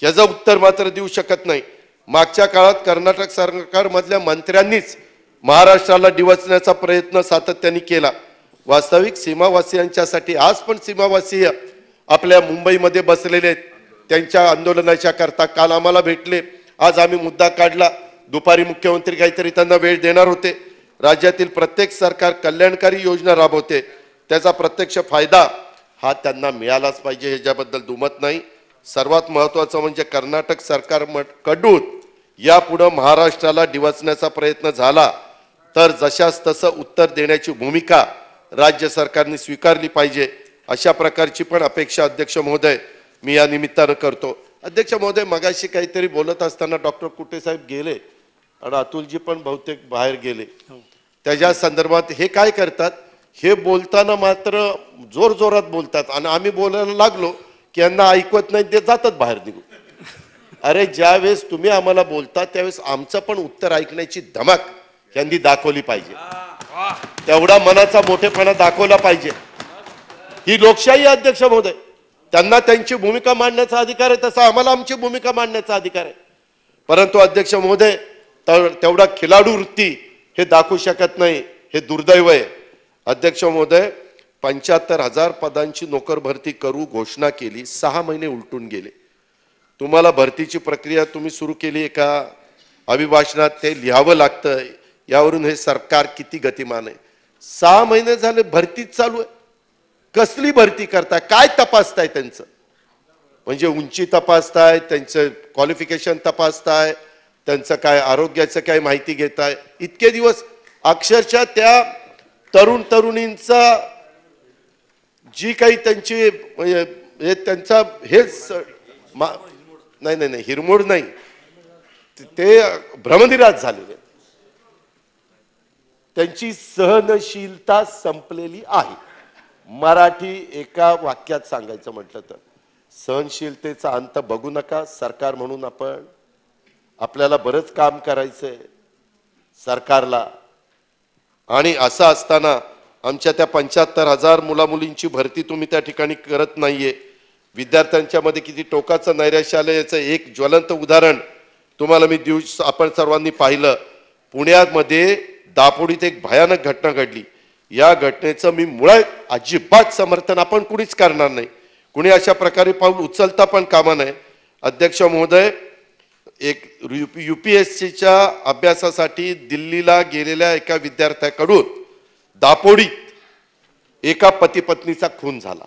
याचं उत्तर मात्र देऊ शकत नाही. मागच्या काळात कर्नाटक सरकारमधल्या मंत्र्यांनीच महाराष्ट्राला डिवचण्याचा प्रयत्न सातत्याने केला. वास्तविक सीमावासियांच्यासाठी आज पण सीमावासीय आपल्या मुंबईमध्ये बसलेले आहेत. त्यांच्या आंदोलनाच्या करता काल आम्हाला भेटले. आज आम्ही मुद्दा काढला. दुपारी मुख्यमंत्री काहीतरी त्यांना वेळ देणार होते. राज्यातील प्रत्येक सरकार कल्याणकारी योजना राबवते, त्याचा प्रत्यक्ष फायदा हा त्यांना मिळालाच पाहिजे, ह्याच्याबद्दल दुमत नाही. सर्वात महत्त्वाचं म्हणजे कर्नाटक सरकारकडून यापुढे महाराष्ट्राला डिवचण्याचा प्रयत्न झाला तर जशास तसं उत्तर देण्याची भूमिका राज्य सरकारने स्वीकारली पाहिजे. अशा प्रकारची पण अपेक्षा अध्यक्ष महोदय मी या निमित्तानं करतो. अध्यक्ष महोदय, मगाशी काहीतरी बोलत असताना डॉक्टर कुटे साहेब गेले आणि अतुलजी पण बहुतेक बाहेर गेले. त्याच्या संदर्भात हे काय करतात, हे बोलताना मात्र जोर जोरात बोलतात आणि आम्ही बोलायला लागलो की यांना ऐकवत नाही, ते जातात बाहेर निघून. अरे ज्यावेळेस तुम्ही आम्हाला बोलता त्यावेळेस आमचं पण उत्तर ऐकण्याची धमक यांनी दाखवली पाहिजे. तेवढा मनाचा मोठेपणा दाखवला पाहिजे. ही लोकशाही अध्यक्ष महोदय, त्यांना त्यांची भूमिका मांडण्याचा अधिकार आहे, तसा आम्हाला आमची भूमिका मांडण्याचा अधिकार आहे. परंतु अध्यक्ष महोदय, तेवढा खिलाडू वृत्ती हे दाखवू शकत नाही, हे दुर्दैव आहे. अध्यक्ष महोदय, 75,000 पदांची नोकर भरती करू घोषणा केली, 6 महिने उलटून गेले. तुम्हाला भरतीची प्रक्रिया तुम्ही सुरू केली आहे का? अभिभाषणात ते लिहावं लागतं. यावरून हे सरकार किती गतिमान आहे. 6 महिने झाले भरतीच चालू आहे. कसली भरती करताय? काय तपासताय त्यांचं? म्हणजे उंची तपासताय, त्यांचं क्वालिफिकेशन तपासताय, त्यांचं काय आरोग्याचं काय माहिती घेताय? इतके दिवस अक्षरशः त्या तरुणींचा जी काही त्यांची म्हणजे त्यांचा हेच नाही हिरमोड नाही, ते भ्रमनिरास झालेले. त्यांची सहनशीलता संपलेली आहे. मराठी एका वाक्यात सांगायचं म्हटलं तर सहनशीलतेचा अंत बघू नका. सरकार म्हणून आपल्याला बरंच काम करायचंय सरकारला. आणि असं असताना आमच्या त्या 75,000 मुलामुलींची भरती तुम्ही त्या ठिकाणी करत नाहीये. विद्यार्थ्यांच्या मध्ये किती टोकाचं नैराश्य आलं याचं एक ज्वलंत उदाहरण तुम्हाला मी आपण सर्वांनी पाहिलं. पुण्यामध्ये दापोडीत एक भयानक घटना घडली. या घटनेचं मी मुळात अजिबात समर्थन आपण कुणीच करणार नाही. कुणी अशा प्रकारे पाऊल उचलता पण कामा नये. अध्यक्ष महोदय, एक UPSCच्या अभ्यासासाठी दिल्लीला गेलेल्या एका विद्यार्थ्याकडून दापोडीत एका पती पत्नीचा खून झाला.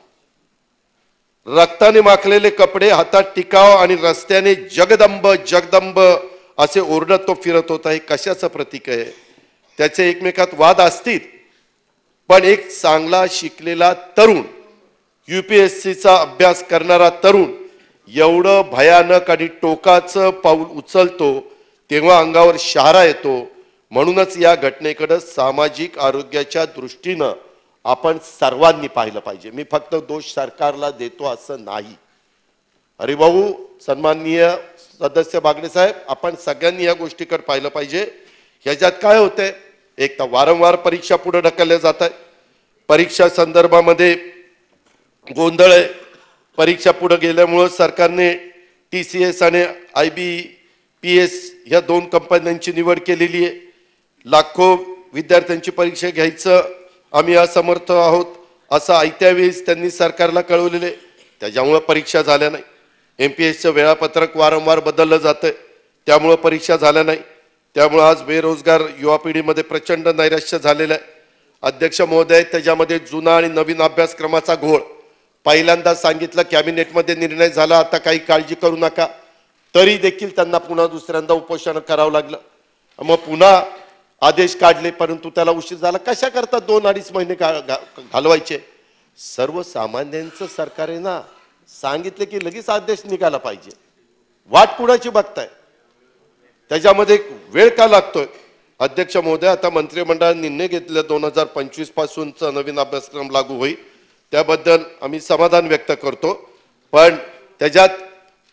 रक्ताने माखलेले कपडे, हातात टिकाव आणि रस्त्याने जगदंब जगदंब असे ओरडत तो फिरत होता. हे कशाचं प्रतीक आहे? त्याचे एकमेकात वाद असतील, पण एक चांगला शिकलेला तरुण, UPSCचा अभ्यास करणारा तरुण एवढं भयानक आणि टोकाचं पाऊल उचलतो तेव्हा अंगावर शहारा येतो. म्हणूनच या घटनेकडे सामाजिक आरोग्याच्या दृष्टीनं आपण सर्वांनी पाहिलं पाहिजे. मी फक्त दोष सरकारला देतो असं नाही. हरिभाऊ, सन्माननीय सदस्य बागडे साहेब, आपण सगळ्यांनी या गोष्टीकडे पाहिलं पाहिजे. ह्याच्यात काय होतंय, एक तर वारंवार परीक्षा पुढे ढकलल्या जात आहे. परीक्षा संदर्भामध्ये गोंधळ आहे. परीक्षा पुढे गेल्यामुळं सरकारने TCS आणि IBPS ह्या 2 कंपन्यांची निवड केलेली आहे. लाखो विद्यार्थ्यांची परीक्षा घ्यायचं आम्ही असमर्थ आहोत असं आयत्या वेळेस त्यांनी सरकारला कळवलेले, त्याच्यामुळे परीक्षा झाल्या नाही. MPSचं वेळापत्रक वारंवार बदललं जातंय, त्यामुळे परीक्षा झाल्या नाही. त्यामुळे आज बेरोजगार युवा पिढीमध्ये प्रचंड नैराश्य झालेलं आहे. अध्यक्ष महोदय, त्याच्यामध्ये जुना आणि नवीन अभ्यासक्रमाचा घोळ. पहिल्यांदा सांगितलं, कॅबिनेटमध्ये निर्णय झाला, आता काही काळजी करू नका, तरी देखील त्यांना पुन्हा दुसऱ्यांदा उपोषण करावं लागलं. मग पुन्हा आदेश काढले, परंतु त्याला उशीर झाला. कशा करता 2-2.5 महिने घालवायचे? सर्वसामान्यांचं सरकार आहे ना, सांगितलं की लगेच आदेश निघाला पाहिजे. वाट कुणाची बघताय? त्याच्यामध्ये वेळ का लागतोय? अध्यक्ष महोदय, आता मंत्रिमंडळाने निर्णय घेतला 2025 पासूनचा नवीन अभ्यासक्रम लागू होईल, त्याबद्दल आम्ही समाधान व्यक्त करतो. पण त्याच्यात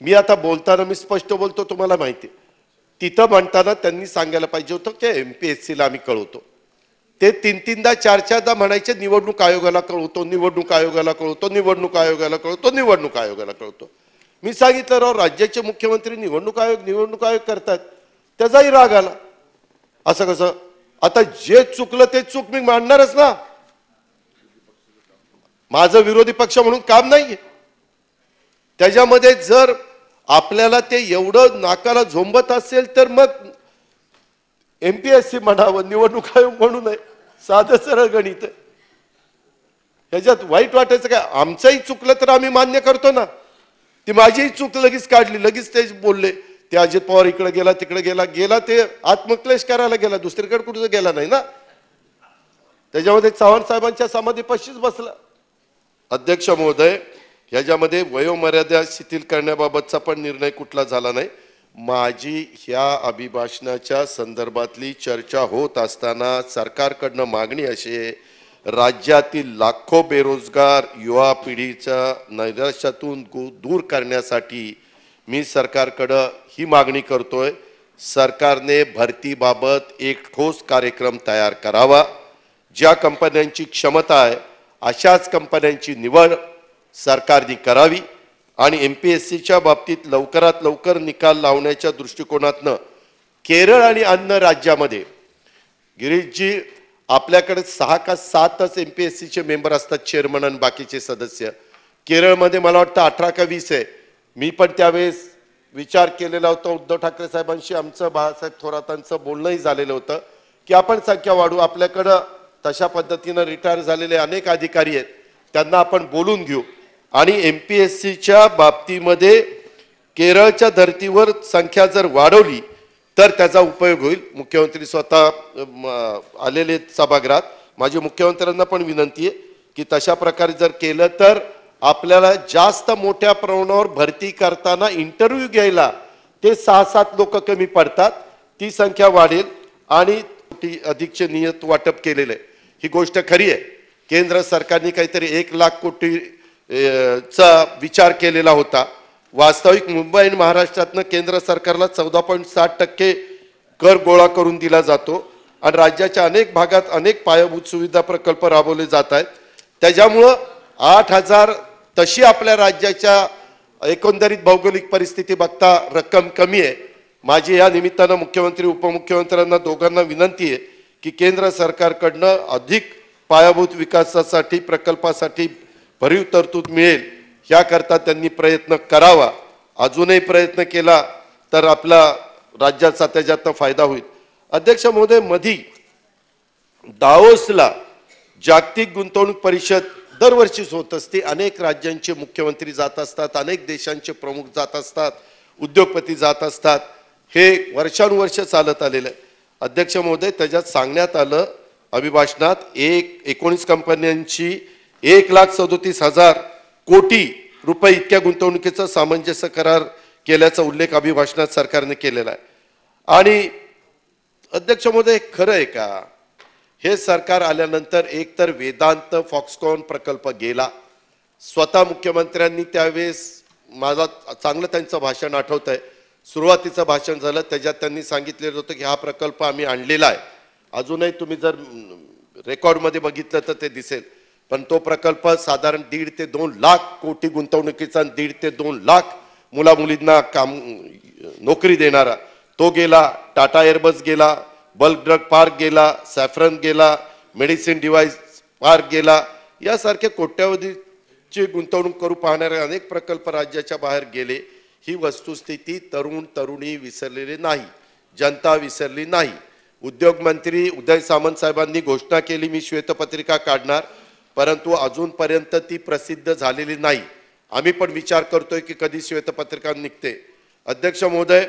मी आता बोलताना मी स्पष्ट बोलतो, तुम्हाला माहिती आहे. तिथं म्हणताना त्यांनी सांगायला पाहिजे होतं की MPSCला आम्ही कळवतो. ते 3-3दा 4-4दा म्हणायचे निवडणूक आयोगाला कळवतो, निवडणूक आयोगाला कळवतो, निवडणूक आयोगाला कळवतो, निवडणूक आयोगाला कळवतो. मी सांगितलं, राव, राज्याचे मुख्यमंत्री निवडणूक आयोग करतात, त्याचाही राग आला. असं कसं? आता जे चुकलं ते चूक मी मांडणारच ना. माझं विरोधी पक्ष म्हणून काम नाहीये. त्याच्यामध्ये जर आपल्याला ते एवढं नाकाला झोंबत असेल तर मग MPSC म्हणावं, निवडणूक आयोग म्हणू नये. साधं सरळ गणित आहे. ह्याच्यात वाईट वाटायचं काय? आमचंही चुकलं तर आम्ही मान्य करतो ना. ती माझीही चूक लगेच काढली, लगेच ते बोलले, ते अजित पवार इकडे गेला तिकडे गेला ते आत्मक्लेश करायला गेला, दुसरीकडे कुठे गेला नाही ना. त्याच्यामध्ये चव्हाण साहेबांच्या समाधीपाशीच बसला. अध्यक्ष महोदय, ह्याच्यामध्ये वयोमर्यादा शिथिल करण्याबाबतचा पण निर्णय कुठला झाला नाही. माझी ह्या अभिभाषणाच्या संदर्भातली चर्चा होत असताना सरकारकडनं मागणी अशी आहे, राज्यातील लाखो बेरोजगार युवा पिढीच्या नैराश्यातून दूर करण्यासाठी मी सरकारकडं ही मागणी करतोय, सरकारने भरतीबाबत एक ठोस कार्यक्रम तयार करावा. ज्या कंपन्यांची क्षमता आहे अशाच कंपन्यांची निवड सरकारने करावी आणि MPSCच्या बाबतीत लवकरात लवकर निकाल लावण्याच्या दृष्टिकोनातनं केरळ आणि अन्य राज्यामध्ये, गिरीशजी, आपल्याकडे 6 का 7च MPSCचे मेंबर असतात, चेअरमन आणि बाकीचे सदस्य. केरळमध्ये मला वाटतं 18 का 20 आहे. मी पण त्यावेळेस विचार केलेला होता उद्धव ठाकरे साहेबांशी, आमचं बाळासाहेब थोरातांचं बोलणंही झालेलं होतं की आपण संख्या वाढू. आपल्याकडं तशा पद्धतीनं रिटायर झालेले अनेक अधिकारी आहेत, त्यांना आपण बोलून घेऊ आणि MPSCच्या बाबतीमध्ये केरळच्या धर्तीवर संख्या जर वाढवली तर त्याचा उपयोग होईल. मुख्यमंत्री स्वतः आलेले सभागृहात. माझी मुख्यमंत्र्यांना पण विनंती आहे की तशा प्रकारे जर केलं तर आपल्याला जास्त मोठ्या प्रमाणावर भरती करताना इंटरव्ह्यू घ्यायला ते 6-7 लोक कमी पडतात, ती संख्या वाढेल आणि अधिकचे नियत वाटप केलेलं आहे. ही गोष्ट खरी आहे. केंद्र सरकारने काहीतरी 1 लाख कोटी चा विचार केलेला होता. वास्तविक मुंबई आणि महाराष्ट्रातनं केंद्र सरकारला 14.7% कर गोळा करून दिला जातो आणि राज्याच्या अनेक भागात अनेक पायाभूत सुविधा प्रकल्प राबवले जात आहेत. त्याच्यामुळं 8,000 तशी आपल्या राज्याच्या एकंदरीत भौगोलिक परिस्थिती बघता रक्कम कमी आहे. माझी या निमित्तानं मुख्यमंत्री उपमुख्यमंत्र्यांना दोघांना विनंती आहे की केंद्र सरकारकडनं अधिक पायाभूत विकासासाठी प्रकल्पासाठी भरीव तरतूद मिळेल याकरता त्यांनी प्रयत्न करावा. अजूनही प्रयत्न केला तर आपला राज्याचा त्याच्यातनं फायदा होईल. अध्यक्ष महोदय, मधी दाओसला जागतिक गुंतवणूक परिषद दरवर्षीच होत असते. अनेक राज्यांचे मुख्यमंत्री जात असतात, अनेक देशांचे प्रमुख जात असतात, उद्योगपती जात असतात. हे वर्षानुवर्ष चालत आलेलं आहे. अध्यक्ष महोदय, त्याच्यात सांगण्यात आलं अभिभाषणात 19 कंपन्यांची 1,37,000 कोटी रुपये इतक्या गुंतवणुकीचा सामंजस्य करार केल्याचा उल्लेख अभिभाषणात सरकारने केलेला आहे. आणि अध्यक्ष महोदय, खरं आहे का? हे सरकार आल्यानंतर एकतर वेदांत फॉक्सकॉन प्रकल्प गेला. स्वतः मुख्यमंत्र्यांनी त्यावेळेस, मला चांगलं त्यांचं भाषण आठवत आहे, सुरुवातीचं भाषण झालं त्याच्यात त्यांनी सांगितलेलं होतं की हा प्रकल्प आम्ही आणलेला आहे. अजूनही तुम्ही जर रेकॉर्डमध्ये बघितलं तर ते दिसेल. पण तो प्रकल्प साधारण 1.5 ते 2 लाख कोटी गुंतवणुकीचा, 1.5 ते 2 लाख मुला मुलींना काम नोकरी देणारा तो गेला. टाटा एअरबस गेला, बल्क ड्रग पार्क गेला, सॅफ्रन गेला, मेडिसिन डिव्हाइस पार्क गेला, यासारखे कोट्यावधीची गुंतवणूक करू पाहणारे अनेक प्रकल्प राज्याच्या बाहेर गेले. ही वस्तुस्थिती तरुण तरुणी विसरलेली नाही, जनता विसरली नाही. उद्योग मंत्री उदय सामंत साहेबांनी घोषणा केली मी श्वेतपत्रिका काढणार, परंतु अजूनपर्यंत ती प्रसिद्ध झालेली नाही. आम्ही पण विचार करतोय की कधी श्वेतपत्रिका निघते. अध्यक्ष महोदय,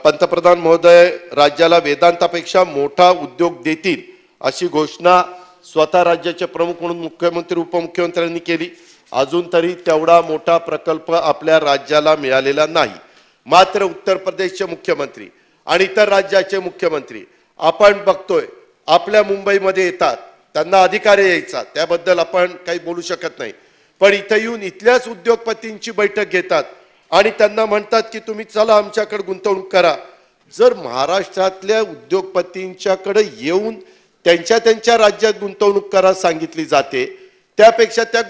पंतप्रधान महोदय राज्याला वेदांतापेक्षा मोठा उद्योग देतील अशी घोषणा स्वतः राज्याचे प्रमुख म्हणून मुख्यमंत्री उपमुख्यमंत्र्यांनी केली. अजून तरी तेवढा मोठा प्रकल्प आपल्या राज्याला मिळालेला नाही. मात्र उत्तर प्रदेशचे मुख्यमंत्री आणि इतर राज्याचे मुख्यमंत्री आपण बघतोय आपल्या मुंबईमध्ये येतात, त्यांना अधिकार यायचा, त्याबद्दल आपण काही बोलू शकत नाही. पण इथे येऊन इथल्याच उद्योगपतींची बैठक घेतात आणि त्यांना म्हणतात की तुम्ही चला आमच्याकडे गुंतवणूक करा. जर महाराष्ट्रातल्या उद्योगपतींच्याकडे येऊन त्यांच्या राज्यात गुंतवणूक करा सांगितली जाते, त्यापेक्षा त्या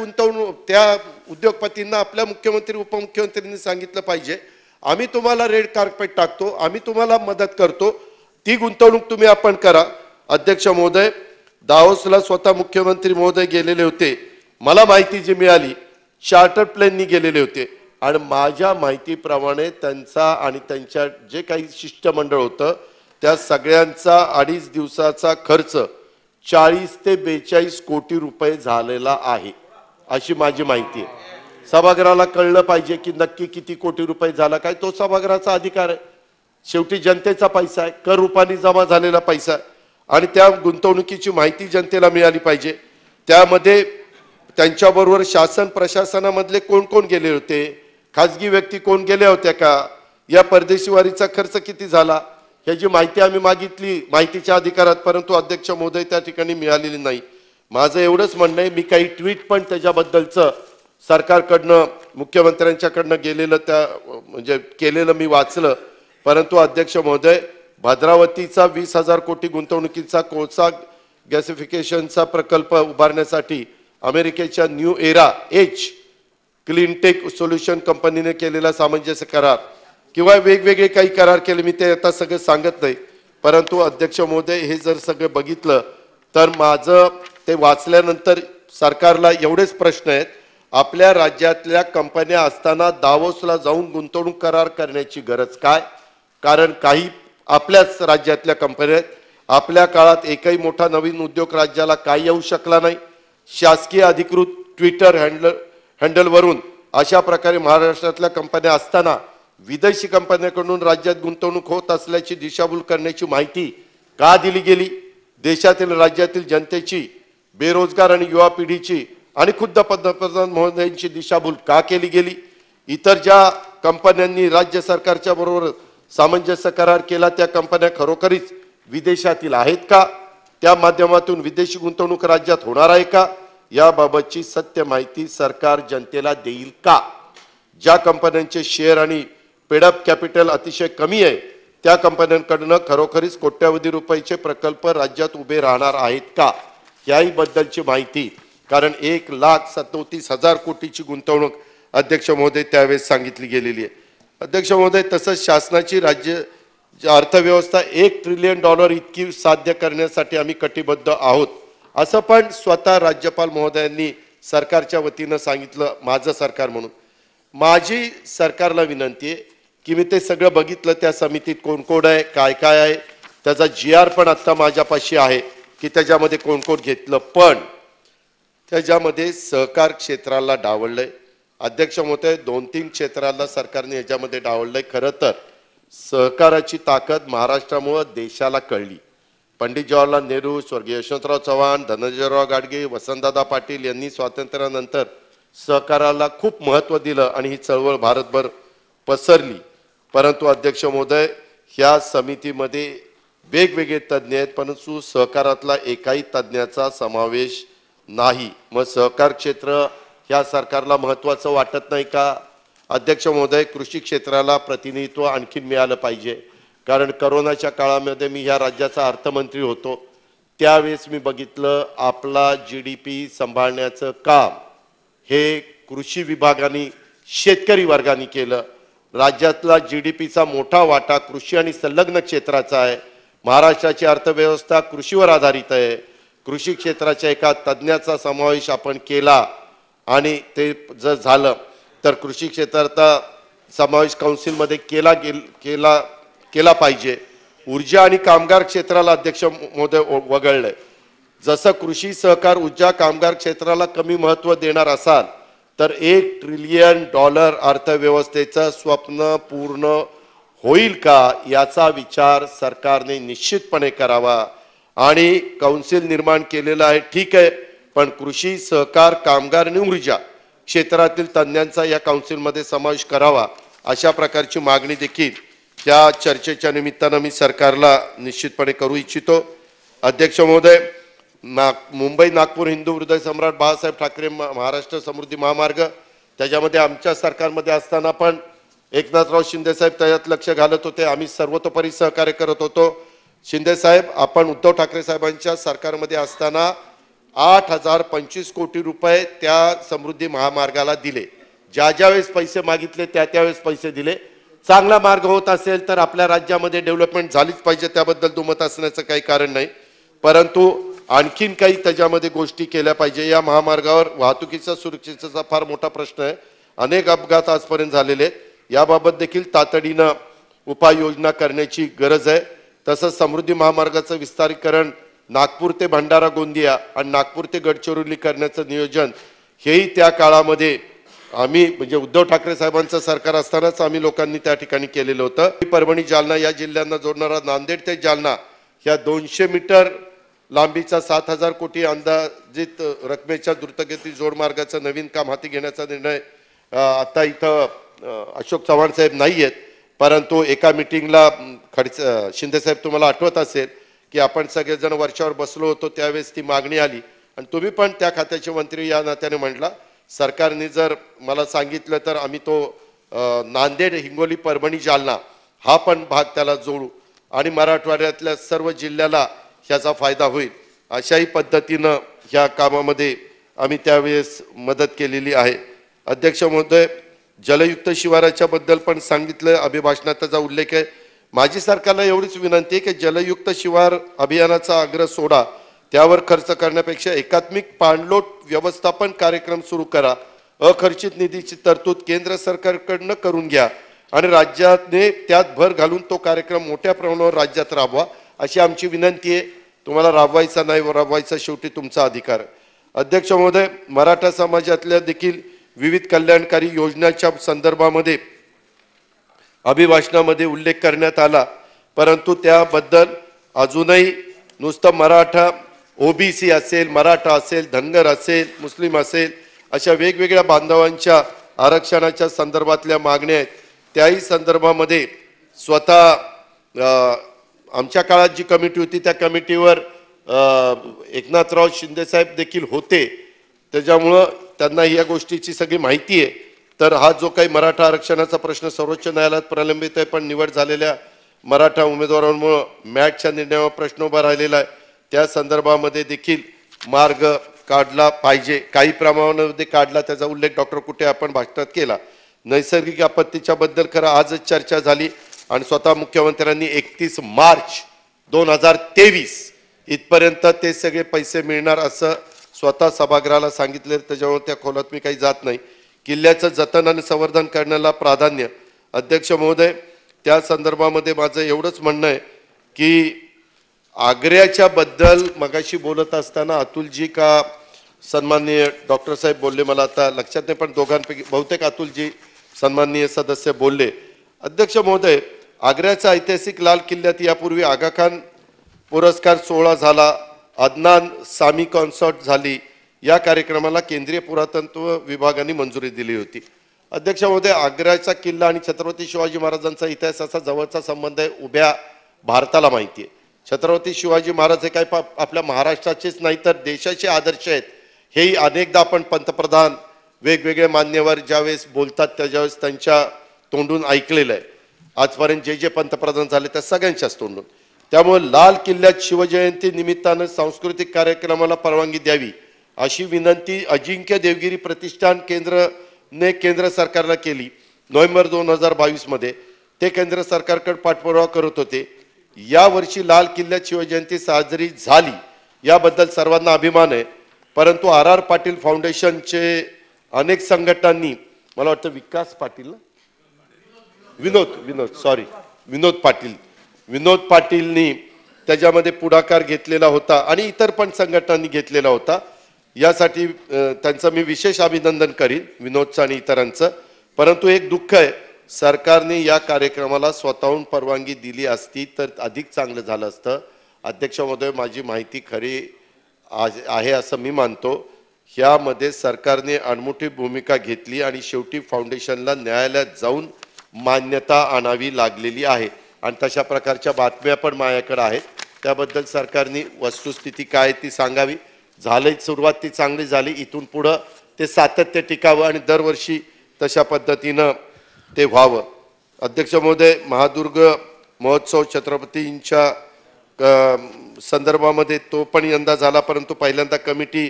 उद्योगपतींना आपल्या मुख्यमंत्री उपमुख्यमंत्र्यांनी सांगितलं पाहिजे आम्ही तुम्हाला रेड कार्पेट टाकतो, आम्ही तुम्हाला मदत करतो, ती गुंतवणूक तुम्ही आपण करा. अध्यक्ष महोदय, दावोसला स्वतः मुख्यमंत्री महोदय गेलेले होते. मला माहिती जी मिळाली चार्टर प्लेननी गेलेले होते आणि माझ्या माहितीप्रमाणे त्यांचा आणि त्यांच्या जे काही शिष्टमंडळ होतं त्या सगळ्यांचा 2.5 दिवसाचा खर्च 40 ते 42 कोटी रुपये झालेला आहे अशी माझी माहिती आहे. सभागृहाला कळलं पाहिजे की नक्की किती कोटी रुपये झाला, काय तो सभागृहाचा अधिकार आहे. शेवटी जनतेचा पैसा आहे, कर रूपाने जमा झालेला पैसा आहे आणि त्या गुंतवणुकीची माहिती जनतेला मिळाली पाहिजे. त्यामध्ये त्यांच्याबरोबर शासन प्रशासनामधले कोण कोण गेले होते, खाजगी व्यक्ती कोण गेल्या होत्या का, या परदेशी वारीचा खर्च किती झाला, ह्याची माहिती आम्ही मागितली माहितीच्या अधिकारात, परंतु अध्यक्ष महोदय त्या ठिकाणी मिळालेली नाही. माझं एवढंच म्हणणं आहे, मी काही ट्विट पण त्याच्याबद्दलचं सरकारकडनं मुख्यमंत्र्यांच्याकडनं गेलेलं म्हणजे केलेलं मी वाचलं. परंतु अध्यक्ष महोदय, भद्रावतीचा 20,000 कोटी गुंतवणुकीचा कोळसा गॅसिफिकेशनचा प्रकल्प उभारण्यासाठी अमेरिकेच्या new era H cleantech solution कंपनीने केलेला सामंजस्य करार किंवा वेगवेगळे काही करार केले, मी ते आता सगळं सांगत नाही. परंतु अध्यक्ष महोदय, हे जर सगळं बघितलं तर माझं ते वाचल्यानंतर सरकारला एवढेच प्रश्न आहेत. आपल्या राज्यातल्या कंपन्या असताना दावोसला जाऊन गुंतवणूक करार करण्याची गरज काय? कारण काही आपल्याच राज्यातल्या कंपन्या आहेत. आपल्या काळात एकही मोठा नवीन उद्योग राज्याला काय येऊ शकला नाही. शासकीय अधिकृत ट्विटर हँडलवरून अशा प्रकारे महाराष्ट्रातल्या कंपन्या असताना विदेशी कंपन्यांकडून राज्यात गुंतवणूक होत असल्याची दिशाभूल करण्याची माहिती का दिली गेली? देशातील राज्यातील जनतेची, बेरोजगार आणि युवा पिढीची आणि खुद्द पंतप्रधान महोदयांची दिशाभूल का केली गेली? इतर ज्या कंपन्यांनी राज्य सरकारच्या बरोबर सामंजस्य करार केला त्या कंपन्या खरोखरीच विदेशातील आहेत का? त्या माध्यमातून विदेशी गुंतवणूक राज्यात होणार आहे का? याबाबतची सत्य माहिती सरकार जनतेला देईल का? ज्या कंपन्यांचे शेअर आणि पेडअप कॅपिटल अतिशय कमी आहे त्या कंपन्यांकडून खरोखरीच कोट्यावधी रुपयाचे प्रकल्प राज्यात उभे राहणार आहेत का? याही बद्दलची माहिती, कारण 1,37,000 कोटीची गुंतवणूक अध्यक्ष महोदय त्यावेळेस सांगितली गेलेली आहे. अध्यक्ष महोदय, तसंच शासनाची राज्य अर्थव्यवस्था $1 ट्रिलियन इतकी साध्य करण्यासाठी आम्ही कटिबद्ध आहोत असं पण स्वतः राज्यपाल महोदयांनी सरकारच्या वतीनं सांगितलं. माझं सरकार म्हणून माझी सरकारला विनंती आहे की मी ते सगळं बघितलं, त्या समितीत कोण कोण आहे, काय काय आहे, त्याचा GR पण आत्ता माझ्यापाशी आहे की त्याच्यामध्ये कोण कोण घेतलं, पण त्याच्यामध्ये सहकार क्षेत्राला डावललंय. अध्यक्ष महोदय, 2-3 क्षेत्राला सरकारने ह्याच्यामध्ये डावललंय. खरं तर सहकाराची ताकद महाराष्ट्रामुळे देशाला कळली. पंडित जवाहरलाल नेहरू, स्वर्गीय यशवंतराव चव्हाण, धनंजयराव गाडगे, वसंतदादा पाटील यांनी स्वातंत्र्यानंतर सहकाराला खूप महत्त्व दिलं आणि ही चळवळ भारतभर पसरली. परंतु अध्यक्ष महोदय, ह्या समितीमध्ये वेगवेगळे तज्ज्ञ आहेत, परंतु सहकारातला एकाही तज्ज्ञाचा समावेश नाही. मग सहकार क्षेत्र ह्या सरकारला महत्त्वाचं वाटत नाही का? अध्यक्ष महोदय, कृषी क्षेत्राला प्रतिनिधित्व आणखीन मिळालं पाहिजे. कारण करोनाच्या काळामध्ये मी ह्या राज्याचा अर्थमंत्री होतो, त्यावेळेस मी बघितलं आपला GDP सांभाळण्याचं काम हे कृषी विभागाने, शेतकरी वर्गाने केलं. राज्यातला GDPचा मोठा वाटा कृषी आणि संलग्न क्षेत्राचा आहे. महाराष्ट्राची अर्थव्यवस्था कृषीवर आधारित आहे. कृषी क्षेत्राच्या एका तज्ज्ञाचा समावेश आपण केला आणि ते जर झालं तर कृषी क्षेत्राचा समावेश काउन्सिलमध्ये केला पाहिजे. ऊर्जा आणि कामगार क्षेत्राला अध्यक्ष महोदय वगळलंय. जसं कृषी सहकार ऊर्जा कामगार क्षेत्राला कमी महत्त्व देणार असाल तर $1 ट्रिलियन अर्थव्यवस्थेचं स्वप्न पूर्ण होईल का याचा विचार सरकारने निश्चितपणे करावा. आणि काउन्सिल निर्माण केलेलं आहे ठीक आहे, पण कृषी सहकार कामगार आणि ऊर्जा क्षेत्रातील तज्ज्ञांचा या काउन्सिलमध्ये समावेश करावा अशा प्रकारची मागणी देखील त्या चर्चेच्या निमित्तानं मी सरकारला निश्चितपणे करू इच्छितो. अध्यक्ष महोदय, मुंबई नागपूर हिंदू हृदय सम्राट बाळासाहेब ठाकरे महाराष्ट्र समृद्धी महामार्ग त्याच्यामध्ये आमच्या सरकारमध्ये असताना पण एकनाथराव शिंदे साहेब त्याच्यात लक्ष घालत होते. आम्ही सर्वतोपरी सहकार्य करत होतो. शिंदे साहेब, आपण उद्धव ठाकरे साहेबांच्या सरकारमध्ये असताना 8,025 कोटी रुपये त्या समृद्धी महामार्गाला दिले. ज्या वेळेस पैसे मागितले त्यावेळेस पैसे दिले. चांगला मार्ग होत असेल तर आपल्या राज्यामध्ये डेव्हलपमेंट झालीच पाहिजे, त्याबद्दल दुमत असण्याचं काही कारण नाही. परंतु आणखीन काही त्याच्यामध्ये गोष्टी केल्या पाहिजे. या महामार्गावर वाहतुकीच्या सुरक्षेचा फार मोठा प्रश्न आहे. अनेक अपघात आजपर्यंत झालेले आहेत. याबाबत देखील तातडीनं उपाययोजना करण्याची गरज आहे. तसंच समृद्धी महामार्गाचं विस्तारीकरण नागपूर ते भंडारा गोंदिया आणि नागपूर ते गडचिरोली करण्याचं नियोजन हेही त्या काळामध्ये आम्ही म्हणजे उद्धव ठाकरे साहेबांचं सरकार असतानाच आम्ही लोकांनी त्या ठिकाणी केलेलं होतं. परभणी जालना या जिल्ह्यांना जोडणारा नांदेड ते जालना ह्या 200 मीटर लांबीचा 7,000 कोटी अंदाजित रकमेच्या द्रुतगती जोडमार्गाचं नवीन काम हाती घेण्याचा निर्णय आता इथं अशोक चव्हाण साहेब नाही आहेत, परंतु एका मीटिंगला शिंदे साहेब तुम्हाला आठवत असेल की आपण सगळेजण वरच्यावर बसलो होतो त्यावेळेस ती मागणी आली आणि तुम्ही पण त्या खात्याचे मंत्री या नात्याने म्हटला सरकारने जर मला सांगितलं तर आम्ही तो नांदेड हिंगोली परभणी जालना हा पण भाग त्याला जोडू आणि मराठवाड्यातल्या सर्व जिल्ह्याला ह्याचा फायदा होईल अशाही पद्धतीनं ह्या कामामध्ये आम्ही त्यावेळेस मदत केलेली आहे. अध्यक्ष महोदय, जलयुक्त शिवाराच्या बद्दल पण सांगितलं, अभिभाषणात त्याचा उल्लेख आहे. माझी सरकारला एवढीच विनंती आहे की जलयुक्त शिवार अभियानाचा आग्रह सोडा. त्यावर खर्च करण्यापेक्षा एकात्मिक पाणलोट व्यवस्थापन कार्यक्रम सुरू करा. अखर्चित निधीची तरतूद केंद्र सरकारकडनं करून घ्या आणि राज्याने त्यात भर घालून तो कार्यक्रम मोठ्या प्रमाणावर राज्यात राबवा अशी आमची विनंती आहे. तुम्हाला राबवायचा नाही राबवायचा शेवटी तुमचा अधिकार. अध्यक्ष महोदय, मराठा समाजातल्या देखील विविध कल्याणकारी योजनांच्या संदर्भामध्ये अभिभाषणामध्ये उल्लेख करण्यात आला, परंतु त्याबद्दल अजूनही नुसतं मराठा ओबीसी असेल, मराठा असेल, धनगर असेल, मुस्लिम असेल अशा वेगवेगळ्या बांधवांच्या आरक्षणाच्या संदर्भातल्या मागण्या आहेत. त्याही संदर्भामध्ये स्वतः आमच्या काळात जी कमिटी होती त्या कमिटीवर एकनाथराव शिंदे साहेब देखील होते, त्याच्यामुळं त्यांना या गोष्टीची सगळी माहिती आहे. तर हा जो काही मराठा आरक्षणाचा प्रश्न सर्वोच्च न्यायालयात प्रलंबित आहे, पण निवड झालेल्या मराठा उमेदवारांमुळे मॅटच्या निर्णयावर प्रश्न उभा राहिलेला आहे, त्या संदर्भामध्ये देखील मार्ग काढला पाहिजे. काही प्रमाणामध्ये काढला त्याचा उल्लेख डॉक्टर कुटे आपण भाषणात केला. नैसर्गिक आपत्तीच्या बद्दल खरं आजच चर्चा झाली आणि स्वतः मुख्यमंत्र्यांनी 31 मार्च 2023 इथपर्यंत ते सगळे पैसे मिळणार असं स्वतः सभागृहाला सांगितले. त्याच्यामुळे त्या खोलात मी काही जात नाही. किल्ल्याचं जतन आणि संवर्धन करण्याला प्राधान्य. अध्यक्ष महोदय, त्या संदर्भामध्ये माझं एवढंच म्हणणं आहे की आग्र्याच्या बद्दल मगाशी बोलत असताना अतुलजी का सन्माननीय डॉक्टर साहेब बोलले, मला आता लक्षात नाही, पण दोघांपैकी बहुतेक अतुलजी सन्माननीय सदस्य बोलले. अध्यक्ष महोदय, आग्र्याचा ऐतिहासिक लाल किल्ल्यात यापूर्वी आगा खान पुरस्कार सोहळा झाला, अदनान सामी कॉन्सर्ट झाली. या कार्यक्रमाला केंद्रीय पुरातत्व विभागाने मंजुरी दिली होती. अध्यक्ष महोदय, आग्र्याचा किल्ला आणि छत्रपती शिवाजी महाराजांचा इतिहासाचा जवळचा संबंध आहे, उभ्या भारताला माहिती आहे. छत्रपती शिवाजी महाराज हे काय आपल्या महाराष्ट्राचेच नाही तर देशाचे आदर्श आहेत. हेही अनेकदा आपण पंतप्रधान वेगवेगळे मान्यवर ज्यावेळेस बोलतात त्यावेळेस त्यांच्या तोंडून ऐकलेलं आहे. आजपर्यंत जे पंतप्रधान झाले त्या सगळ्यांच्याच तोंडून. त्यामुळे लाल किल्ल्यात शिवजयंती निमित्तानं सांस्कृतिक कार्यक्रमाला परवानगी द्यावी अशी विनंती अजिंक्य देवगिरी प्रतिष्ठान केंद्र सरकारला केली. नोव्हेंबर 2022 मध्ये ते केंद्र सरकारकडे पाठपुरावा करत होते. यावर्षी लाल किल्ल्यात शिवजयंती साजरी झाली याबद्दल सर्वांना अभिमान आहे. परंतु आर आर पाटील फाउंडेशनचे अनेक संघटनांनी, मला वाटतं विकास पाटील विनोद पाटीलनी त्याच्यामध्ये पुढाकार घेतलेला होता आणि इतर पण संघटनांनी घेतलेला होता. यासाठी त्यांचं मी विशेष अभिनंदन करीन, विनोदचं आणि इतरांचं. परंतु एक दुःख आहे, सरकारने या कार्यक्रमाला स्वतःहून परवानगी दिली असती तर अधिक चांगलं झालं असतं. अध्यक्ष महोदय, माझी माहिती खरी आहे असं मी मानतो. यामध्ये सरकारने अनमोठी भूमिका घेतली आणि शेवटी फाउंडेशनला न्यायालयात जाऊन मान्यता आणावी लागलेली आहे आणि तशा प्रकारच्या बातम्या पण माझ्याकडे आहेत. त्याबद्दल सरकारने वस्तुस्थिती काय ती सांगावी. झालंय, सुरुवात ती चांगली झाली, इथून पुढं ते सातत्य टिकावं आणि दरवर्षी तशा पद्धतीनं ते व्हावं. अध्यक्ष महोदय, महादुर्ग महोत्सव छत्रपतींच्या संदर्भामध्ये तो पण यंदा झाला, परंतु पहिल्यांदा कमिटी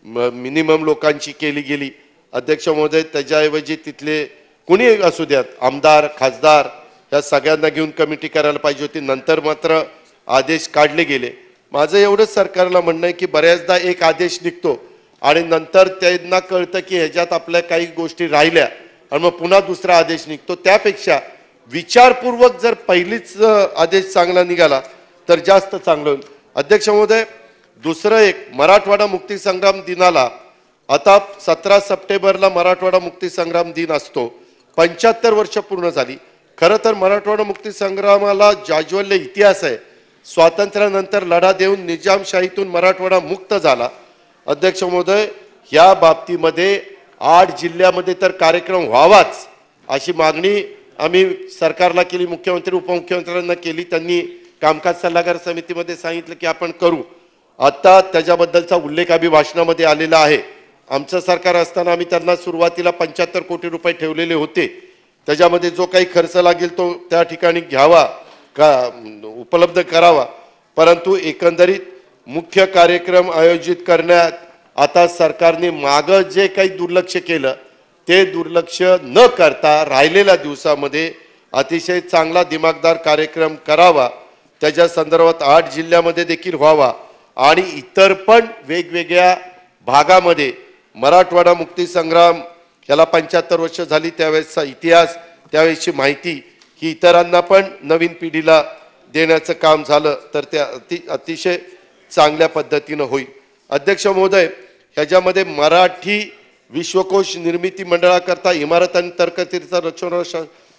मिनिमम लोकांची केली गेली. अध्यक्ष महोदय, त्याच्याऐवजी तिथले कुणी असू द्यात, आमदार खासदार या सगळ्यांना घेऊन कमिटी करायला पाहिजे होती. नंतर मात्र आदेश काढले गेले. माझं एवढंच सरकारला म्हणणं आहे की बऱ्याचदा एक आदेश निघतो आणि नंतर त्यांना कळतं की ह्याच्यात आपल्या काही गोष्टी राहिल्या आणि मग पुन्हा दुसरा आदेश निघतो. त्यापेक्षा विचारपूर्वक जर पहिलीच आदेश चांगला निघाला तर जास्त चांगलं होईल. अध्यक्ष महोदय, दुसरं एक, मराठवाडा मुक्तीसंग्राम दिनाला आता 17 सप्टेंबरला मराठवाडा मुक्तीसंग्राम दिन असतो. 75 वर्ष पूर्ण झाली. खरं तर मराठवाडा मुक्तीसंग्रामाला जाज्वल्य इतिहास आहे. स्वातंत्र्यानंतर लढा देऊन निजामशाहीतून मराठवाडा मुक्त झाला. अध्यक्ष महोदय, या बाबतीमध्ये 8 जिल्ह्यामध्ये तर कार्यक्रम व्हावाच अशी मागणी आम्ही सरकारला केली, मुख्यमंत्री उपमुख्यमंत्र्यांना केली. त्यांनी कामकाज सल्लागार समितीमध्ये सांगितलं की आपण करू. आता त्याच्याबद्दलचा उल्लेख अभिभाषणामध्ये आलेला आहे. आमचं सरकार असताना आम्ही त्यांना सुरुवातीला 75 कोटी रुपये ठेवलेले होते. त्याच्यामध्ये जो काही खर्च लागेल तो त्या ठिकाणी घ्यावा का उपलब्ध करावा. परंतु एकंदरीत मुख्य कार्यक्रम आयोजित करण्यात आता सरकारने मागं जे काही दुर्लक्ष केलं ते दुर्लक्ष न करता राहिलेल्या दिवसामध्ये अतिशय चांगला दिमागदार कार्यक्रम करावा. त्याच्या संदर्भात 8 जिल्ह्यामध्ये देखील व्हावा आणि इतर पण वेगवेगळ्या भागामध्ये मराठवाडा मुक्तीसंग्राम याला 75 वर्ष झाली, त्यावेळेसचा इतिहास, त्यावेळेसची माहिती ही इतरांना पण नवीन पिढीला देण्याचं काम झालं तर ते अतिशय चांगल्या पद्धतीनं होईल. अध्यक्ष महोदय, ह्याच्यामध्ये मराठी विश्वकोश निर्मिती मंडळाकरता इमारत आणि तर्कतीर्थ लक्ष्मणराव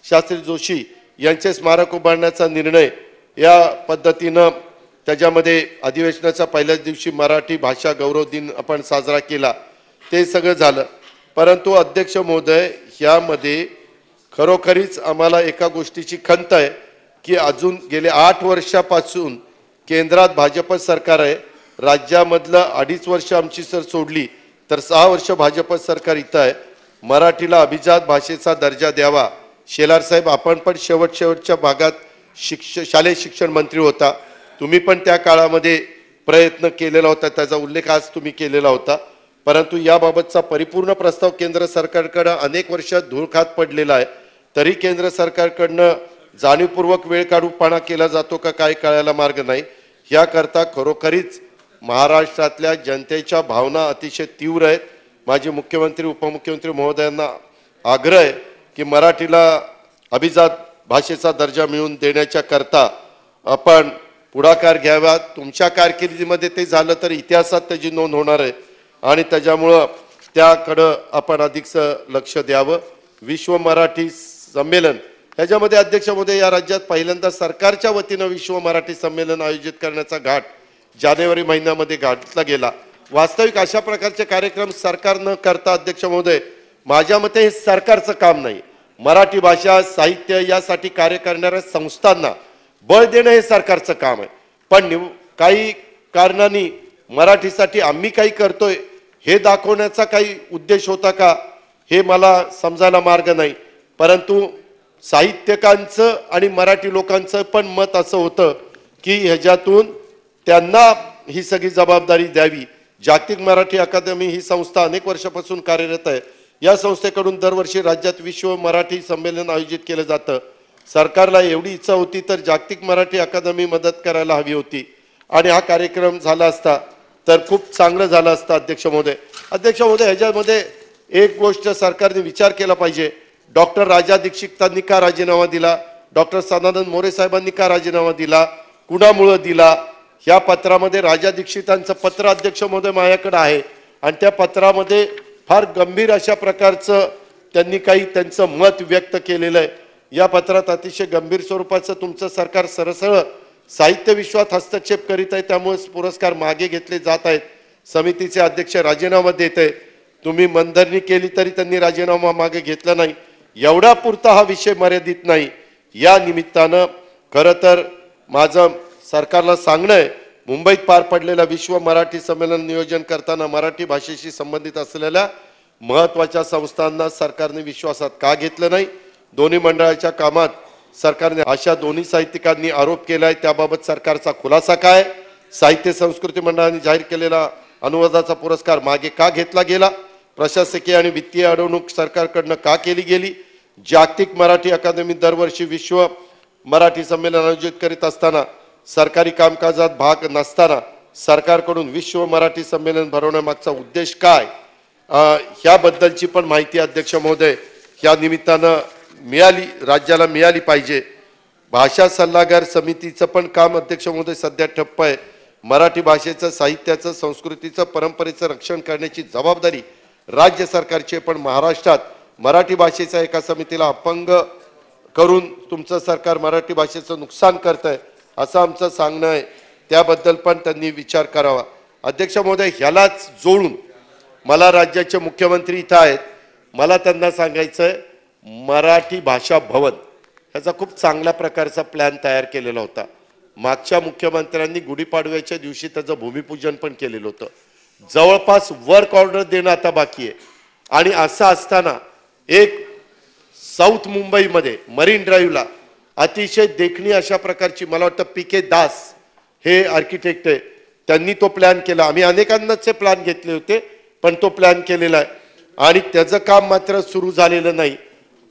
शास्त्री जोशी यांचे स्मारक उभारण्याचा निर्णय या पद्धतीनं त्याच्यामध्ये अधिवेशनाच्या पहिल्याच दिवशी मराठी भाषा गौरव दिन आपण साजरा केला. ते सगळं झालं. परंतु अध्यक्ष महोदय, यामध्ये खरोखरीच आम्हाला एका गोष्टीची खंत आहे की अजून गेले 8 वर्षापासून केंद्रात भाजप सरकार आहे. राज्यामधलं 2.5 वर्ष आमची सर सोडली तर 6 वर्ष भाजप सरकार इथं आहे. मराठीला अभिजात भाषेचा दर्जा द्यावा. शेलार साहेब, आपण पण शेवटच्या भागात शालेय शिक्षण मंत्री होता. तुम्ही पण त्या काळामध्ये प्रयत्न केलेला होता, त्याचा उल्लेख आज तुम्ही केलेला होता. परंतु याबाबतचा परिपूर्ण प्रस्ताव केंद्र सरकारकडे अनेक वर्ष धूळ खात पडलेला आहे. तरी केंद्र सरकारकडनं जाणीवपूर्वक वेळ काढूपणा केला जातो का काय कळायला मार्ग नाही. याकरता खरोखरीच महाराष्ट्रातल्या जनतेच्या भावना अतिशय तीव्र आहेत. माझे मुख्यमंत्री उपमुख्यमंत्री महोदयांना आग्रह आहे की मराठीला अभिजात भाषेचा दर्जा मिळवून देण्याच्या करता आपण पुढाकार घ्यावा. तुमच्या कारकिर्दीमध्ये ते झालं तर इतिहासात त्याची नोंद होणार आहे आणि त्याच्यामुळं त्याकडं आपण अधिकचं लक्ष द्यावं. विश्व मराठी संमेलन ह्याच्यामध्ये अध्यक्ष महोदय, या राज्यात पहिल्यांदा सरकारच्या वतीनं विश्व मराठी संमेलन आयोजित करण्याचा घाट जानेवारी महिन्यामध्ये घातला गेला. वास्तविक अशा प्रकारचे कार्यक्रम सरकार न करता अध्यक्ष महोदय, माझ्या मते हे सरकारचं काम नाही. मराठी भाषा साहित्य यासाठी कार्य करणाऱ्या संस्थांना बळ देणं हे सरकारचं काम आहे. पण काही कारणांनी मराठीसाठी आम्ही काही करतोय हे दाखवण्याचा काही उद्देश होता का हे मला समजायला मार्ग नाही. परंतु साहित्यिकांचं आणि मराठी लोकांचं पण मत असं होतं की ह्याच्यातून त्यांना ही सगळी जबाबदारी द्यावी. जागतिक मराठी अकादमी ही संस्था अनेक वर्षापासून कार्यरत आहे. या संस्थेकडून दरवर्षी राज्यात विश्व मराठी संमेलन आयोजित केलं जातं. सरकारला एवढी इच्छा होती तर जागतिक मराठी अकादमी मदत करायला हवी होती आणि हा कार्यक्रम झाला असता तर खूप चांगलं झालं असतं. अध्यक्ष महोदय ह्याच्यामध्ये एक गोष्ट सरकारने विचार केला पाहिजे. डॉक्टर राजा दीक्षितांनी का राजीनामा दिला, डॉक्टर सदानंद मोरे साहेबांनी का राजीनामा दिला, कुणामुळे दिला, ह्या पत्रामध्ये राजा दीक्षितांचं पत्र अध्यक्ष महोदय माझ्याकडे आहे आणि त्या पत्रामध्ये फार गंभीर अशा प्रकारचं त्यांनी काही त्यांचं मत व्यक्त केलेलं आहे. या पत्रात अतिशय गंभीर स्वरूपाचं तुमचं सरकार सरसळ साहित्य विश्वात हस्तक्षेप करीत आहे, त्यामुळे पुरस्कार मागे घेतले जात आहेत. समितीचे अध्यक्ष राजीनामा देत आहे, तुम्ही मनधरणी केली तरी त्यांनी राजीनामा मागे घेतला नाही. एवढा पुरता हा विषय मर्यादित नाही. या निमित्तानं खरं तर माझं सरकारला सांगणं आहे, मुंबईत पार पडलेल्या विश्व मराठी संमेलन नियोजन करताना मराठी भाषेशी संबंधित असलेल्या महत्त्वाच्या संस्थांना सरकारने विश्वासात का घेतलं नाही. दोन्ही मंडळाच्या कामात सरकारने अशा दोन्ही साहित्यिकांनी आरोप केलाय, त्याबाबत सरकारचा खुलासा काय. साहित्य संस्कृती मंडळाने जाहीर केलेला अनुवादाचा पुरस्कार मागे का घेतला गेला. प्रशासकीय आणि वित्तीय अडवणूक सरकारकडनं का केली गेली. जागतिक मराठी अकादमी दरवर्षी विश्व मराठी संमेलन आयोजित करीत असताना सरकारी कामकाजात भाग नसताना सरकारकडून विश्व मराठी संमेलन भरवण्यामागचा उद्देश काय, ह्याबद्दलची पण माहिती अध्यक्ष महोदय या निमित्तानं राज्याला मिळाली पाहिजे. भाषा सल्लागार समितीचं पण काम अध्यक्ष महोदय सध्या ठप्प आहे. मराठी भाषेचं, साहित्याचं, संस्कृतीचं, परंपरेचं रक्षण करण्याची जबाबदारी राज्य सरकारची, पण महाराष्ट्रात मराठी भाषेच्या एका समितीला अपंग करून तुमचं सरकार मराठी भाषेचं नुकसान करतंय असं आमचं सांगणं आहे. त्याबद्दल पण त्यांनी विचार करावा. अध्यक्ष महोदय ह्यालाच जोडून मला राज्याचे मुख्यमंत्री इथं आहेत, मला त्यांना सांगायचं आहे मराठी भाषा भवन ह्याचा खूप चांगल्या प्रकारचा प्लॅन तयार केलेला होता. मागच्या मुख्यमंत्र्यांनी गुढीपाडव्याच्या दिवशी त्याचं भूमिपूजन पण केलेलं होतं. जवळपास वर्क ऑर्डर देणं आता बाकी आहे. आणि असं असताना एक साऊथ मुंबईमध्ये मरीन ड्राईव्हला अतिशय देखणी अशा प्रकारची, मला वाटतं PK दास हे आर्किटेक्ट आहे, त्यांनी तो प्लॅन केला. आम्ही अनेकांनाच प्लॅन घेतले होते पण तो प्लॅन केलेला आहे आणि त्याचं काम मात्र सुरू झालेलं नाही.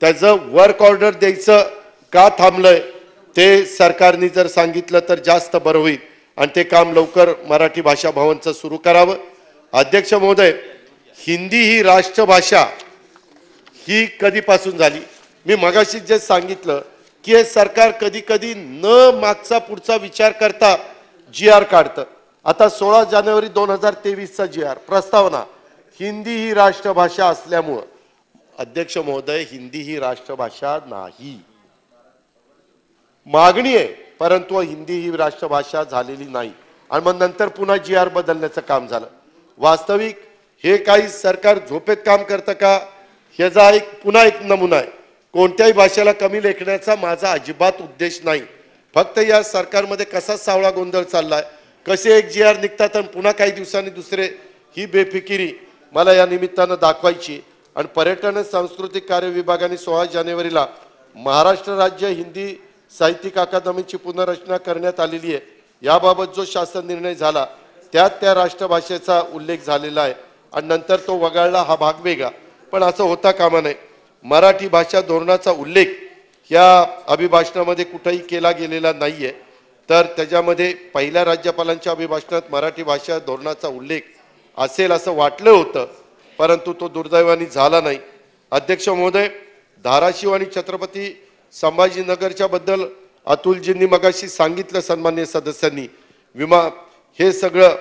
त्याचं वर्क ऑर्डर द्यायचं का थांबलंय ते सरकारने जर सांगितलं तर जास्त बरं होईल आणि ते काम लवकर मराठी भाषा भवनचं सुरू करावं. अध्यक्ष महोदय हिंदी ही राष्ट्रभाषा ही कधीपासून झाली. मी मगाशी जे सांगितलं की हे सरकार कधी कधी न मागचा पुढचा विचार करता GR काढतं. आता 16 जानेवारी 2023चा GR प्रस्तावना हिंदी ही राष्ट्रभाषा असल्यामुळं. अध्यक्ष महोदय हिंदी ही राष्ट्रभाषा नाही, मागणी आहे परंतु हिंदी ही राष्ट्रभाषा झालेली नाही आणि मग नंतर पुन्हा GR बदलण्याचं काम झालं. वास्तविक हे काही सरकार झोपेत काम करतं का ह्याचा पुन्हा एक नमुना आहे. कोणत्याही भाषेला कमी लेखण्याचा माझा अजिबात उद्देश नाही. फक्त या सरकारमध्ये कसा सावळा गोंधळ चाललाय, कसे एक GR निघतात आणि पुन्हा काही दिवसांनी दुसरे, ही बेफिकिरी मला या निमित्तानं दाखवायची. आणि पर्यटन सांस्कृतिक कार्य विभागाने 16 जानेवारीला महाराष्ट्र राज्य हिंदी साहित्यिक अकादमीची पुनर्रचना करण्यात आलेली आहे. याबाबत जो शासन निर्णय झाला त्यात त्या राष्ट्रभाषेचा उल्लेख झालेला आहे आणि नंतर तो वगळला, हा भाग वेगळा. पण असं होता कामा नये. मराठी भाषा धोरणाचा उल्लेख या अभिभाषणामध्ये कुठेही केला गेलेला नाहीये. तर त्याच्यामध्ये पहिल्या राज्यपालांच्या अभिभाषणात मराठी भाषा धोरणाचा उल्लेख असेल असं वाटलं होतं परंतु तो दुर्दैवाने झाला नाही. अध्यक्ष महोदय धाराशिव आणि छत्रपती संभाजीनगरच्या बद्दल अतुलजींनी मगाशी सांगितलं सन्माननीय सदस्यांनी विमा हे सगळं,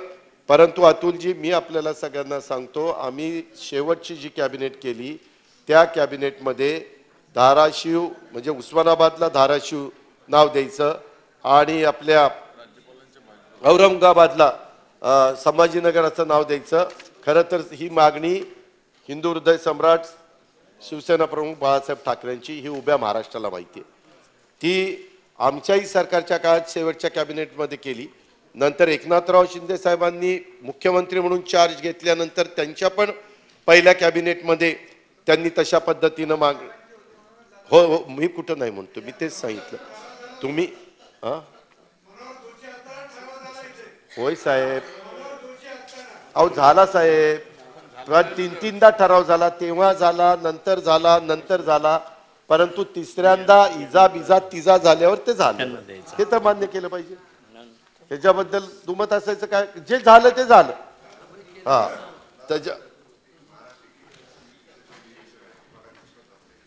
परंतु अतुलजी मी आपल्याला सगळ्यांना सांगतो आम्ही शेवटची जी कॅबिनेट केली त्या कॅबिनेटमध्ये धाराशिव म्हणजे उस्मानाबादला धाराशिव नाव द्यायचं आणि आपल्या औरंगाबादला संभाजीनगराचं नाव द्यायचं. खरं तर ही मागणी हिंदू हृदय सम्राट शिवसेना प्रमुख बाळासाहेब ठाकरेंची ही उभ्या महाराष्ट्राला माहिती आहे. ती आमच्याही सरकारच्या काळात शेवटच्या कॅबिनेटमध्ये केली. नंतर एकनाथराव शिंदे साहेबांनी मुख्यमंत्री म्हणून चार्ज घेतल्यानंतर त्यांच्या पण पहिल्या कॅबिनेटमध्ये त्यांनी तशा पद्धतीनं हो हो मी कुठं नाही म्हणतो, मी तेच सांगितलं. तुम्ही होय साहेब, अहो झाला साहेब, 3-3दा ठराव झाला, तेव्हा झाला, नंतर झाला, परंतु तिसऱ्यांदा इजा बिजा तिजा झाल्यावर ते झालं, हे तर मान्य केलं पाहिजे. त्याच्याबद्दल दुमत असायचं काय, जे झालं ते झालं. हा त्याच्या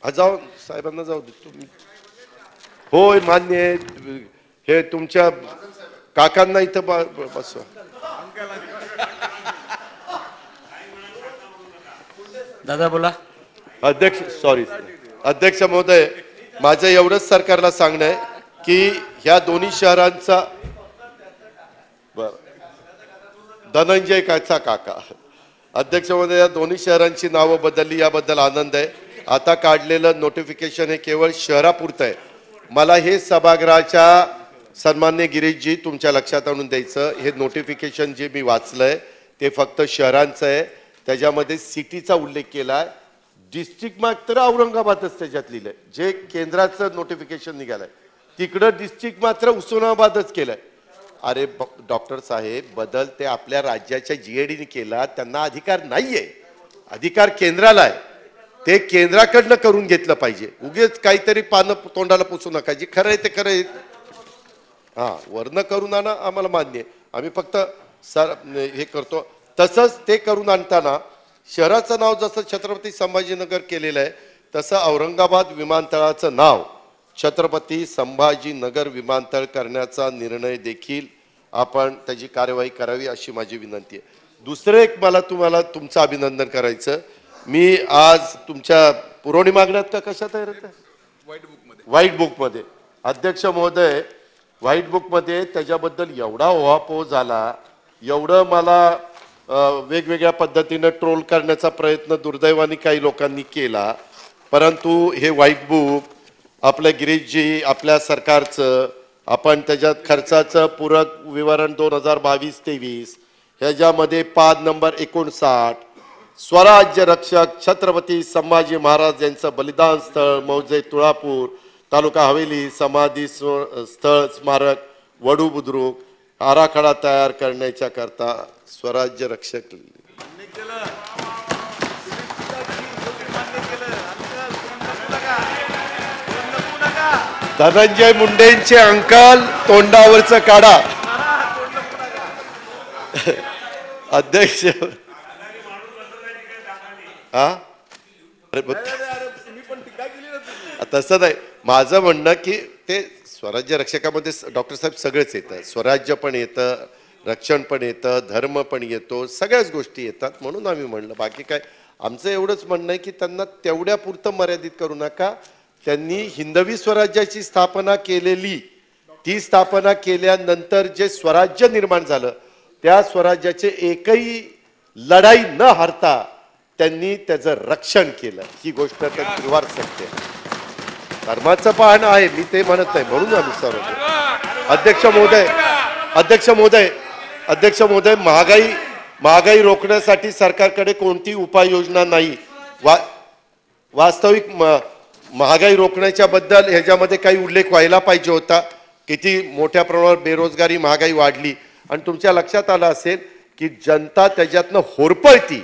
जाऊ साहेबांना जाऊ दे तुम्ही. होय मान्य आहे, हे तुमच्या काकांना इथं बसवा. दादा बोला. अध्यक्ष सॉरी अध्यक्ष महोदय, माझं एवढंच सरकारला सांगणं आहे की ह्या दोन्ही शहरांचा धनंजय काचा काका. अध्यक्ष महोदय, या दोन्ही शहरांची नावं बदलली याबद्दल आनंद आहे. आता काढलेलं नोटिफिकेशन हे केवळ शहरापुरतं आहे. मला हे सभागृहाच्या सन्मान्य गिरीशजी तुमच्या लक्षात आणून द्यायचं, हे नोटिफिकेशन जे मी वाचलंय ते फक्त शहरांचं आहे. त्याच्यामध्ये सिटीचा उल्लेख केला आहे, डिस्ट्रिक्ट मात्र औरंगाबादच त्याच्यात लिहिलंय. जे केंद्राचं नोटिफिकेशन निघालंय तिकडं डिस्ट्रिक्ट मात्र उस्मानाबादच केलंय. अरे डॉक्टर साहेब, बदल ते आपल्या राज्याच्या जीएडीने केला, त्यांना अधिकार नाहीये, अधिकार केंद्राला आहे. ते केंद्राकडनं करून घेतलं पाहिजे. उगेच काहीतरी पानं तोंडाला पुसू नका, जे खरं आहे ते खरं आहे. हा वर्ण करून आणा, आम्हाला मान्य आहे, आम्ही फक्त हे करतो. तसंच ते करून आणताना शहराचं नाव जसं छत्रपती संभाजीनगर केलेलं आहे तसं औरंगाबाद विमानतळाचं नाव छत्रपती संभाजीनगर विमानतळ करण्याचा निर्णय देखील आपण त्याची कार्यवाही करावी अशी माझी विनंती आहे. दुसरं एक मला तुम्हाला तुमचं अभिनंदन करायचं. मी आज तुमच्या पुरवणी मागण्यात का कशा तयार व्हाईट बुकमध्ये अध्यक्ष महोदय, व्हाईट बुकमध्ये त्याच्याबद्दल एवढा ओहापोह झाला, एवढं मला वेगवेगळ्या पद्धतीनं ट्रोल करण्याचा प्रयत्न दुर्दैवाने काही लोकांनी केला. परंतु हे व्हाईट बुक आपल्या गिरीशजी आपल्या सरकारचं, आपण त्याच्यात खर्चाचं पूरक विवरण 2022-23 ह्याच्यामध्ये पाद नंबर 59 स्वराज्य रक्षक छत्रपती संभाजी महाराज यांचं बलिदान स्थळ मौजे तुळापूर तालुका हवेली समाधी स्थळ स्मारक वडू बुद्रुक आराखडा तयार करण्याच्या करता स्वराज्य रक्षक धनंजय मुंडेंचे अंकल तोंडावरचं काढा. अध्यक्ष हा तसं नाही, माझं म्हणणं की ते स्वराज्य रक्षकामध्ये डॉक्टर साहेब सगळेच येतं, स्वराज्य पण येतं, रक्षण पण येतं, धर्म पण येतो, सगळ्याच गोष्टी येतात. म्हणून आम्ही म्हणलं, बाकी काय आमचं एवढंच म्हणणं आहे की त्यांना तेवढ्या पुरतं मर्यादित करू नका. त्यांनी हिंदवी स्वराज्याची स्थापना केलेली, ती स्थापना केल्यानंतर जे स्वराज्य निर्माण झालं त्या स्वराज्याचे एकही लढाई न हरता त्यांनी त्याचं रक्षण केलं. ही गोष्ट निर्वार सत्य धर्माचं पाहणं आहे, मी ते म्हणत नाही, म्हणून आम्ही सर्व. अध्यक्ष महोदय, महागाई रोखण्यासाठी सरकारकडे कोणती उपाययोजना नाही. वास्तविक महागाई रोखण्याच्या बद्दल ह्याच्यामध्ये काही उल्लेख व्हायला पाहिजे होता. किती मोठ्या प्रमाणावर बेरोजगारी महागाई वाढली आणि तुमच्या लक्षात आलं असेल की जनता त्याच्यातनं होरपळती,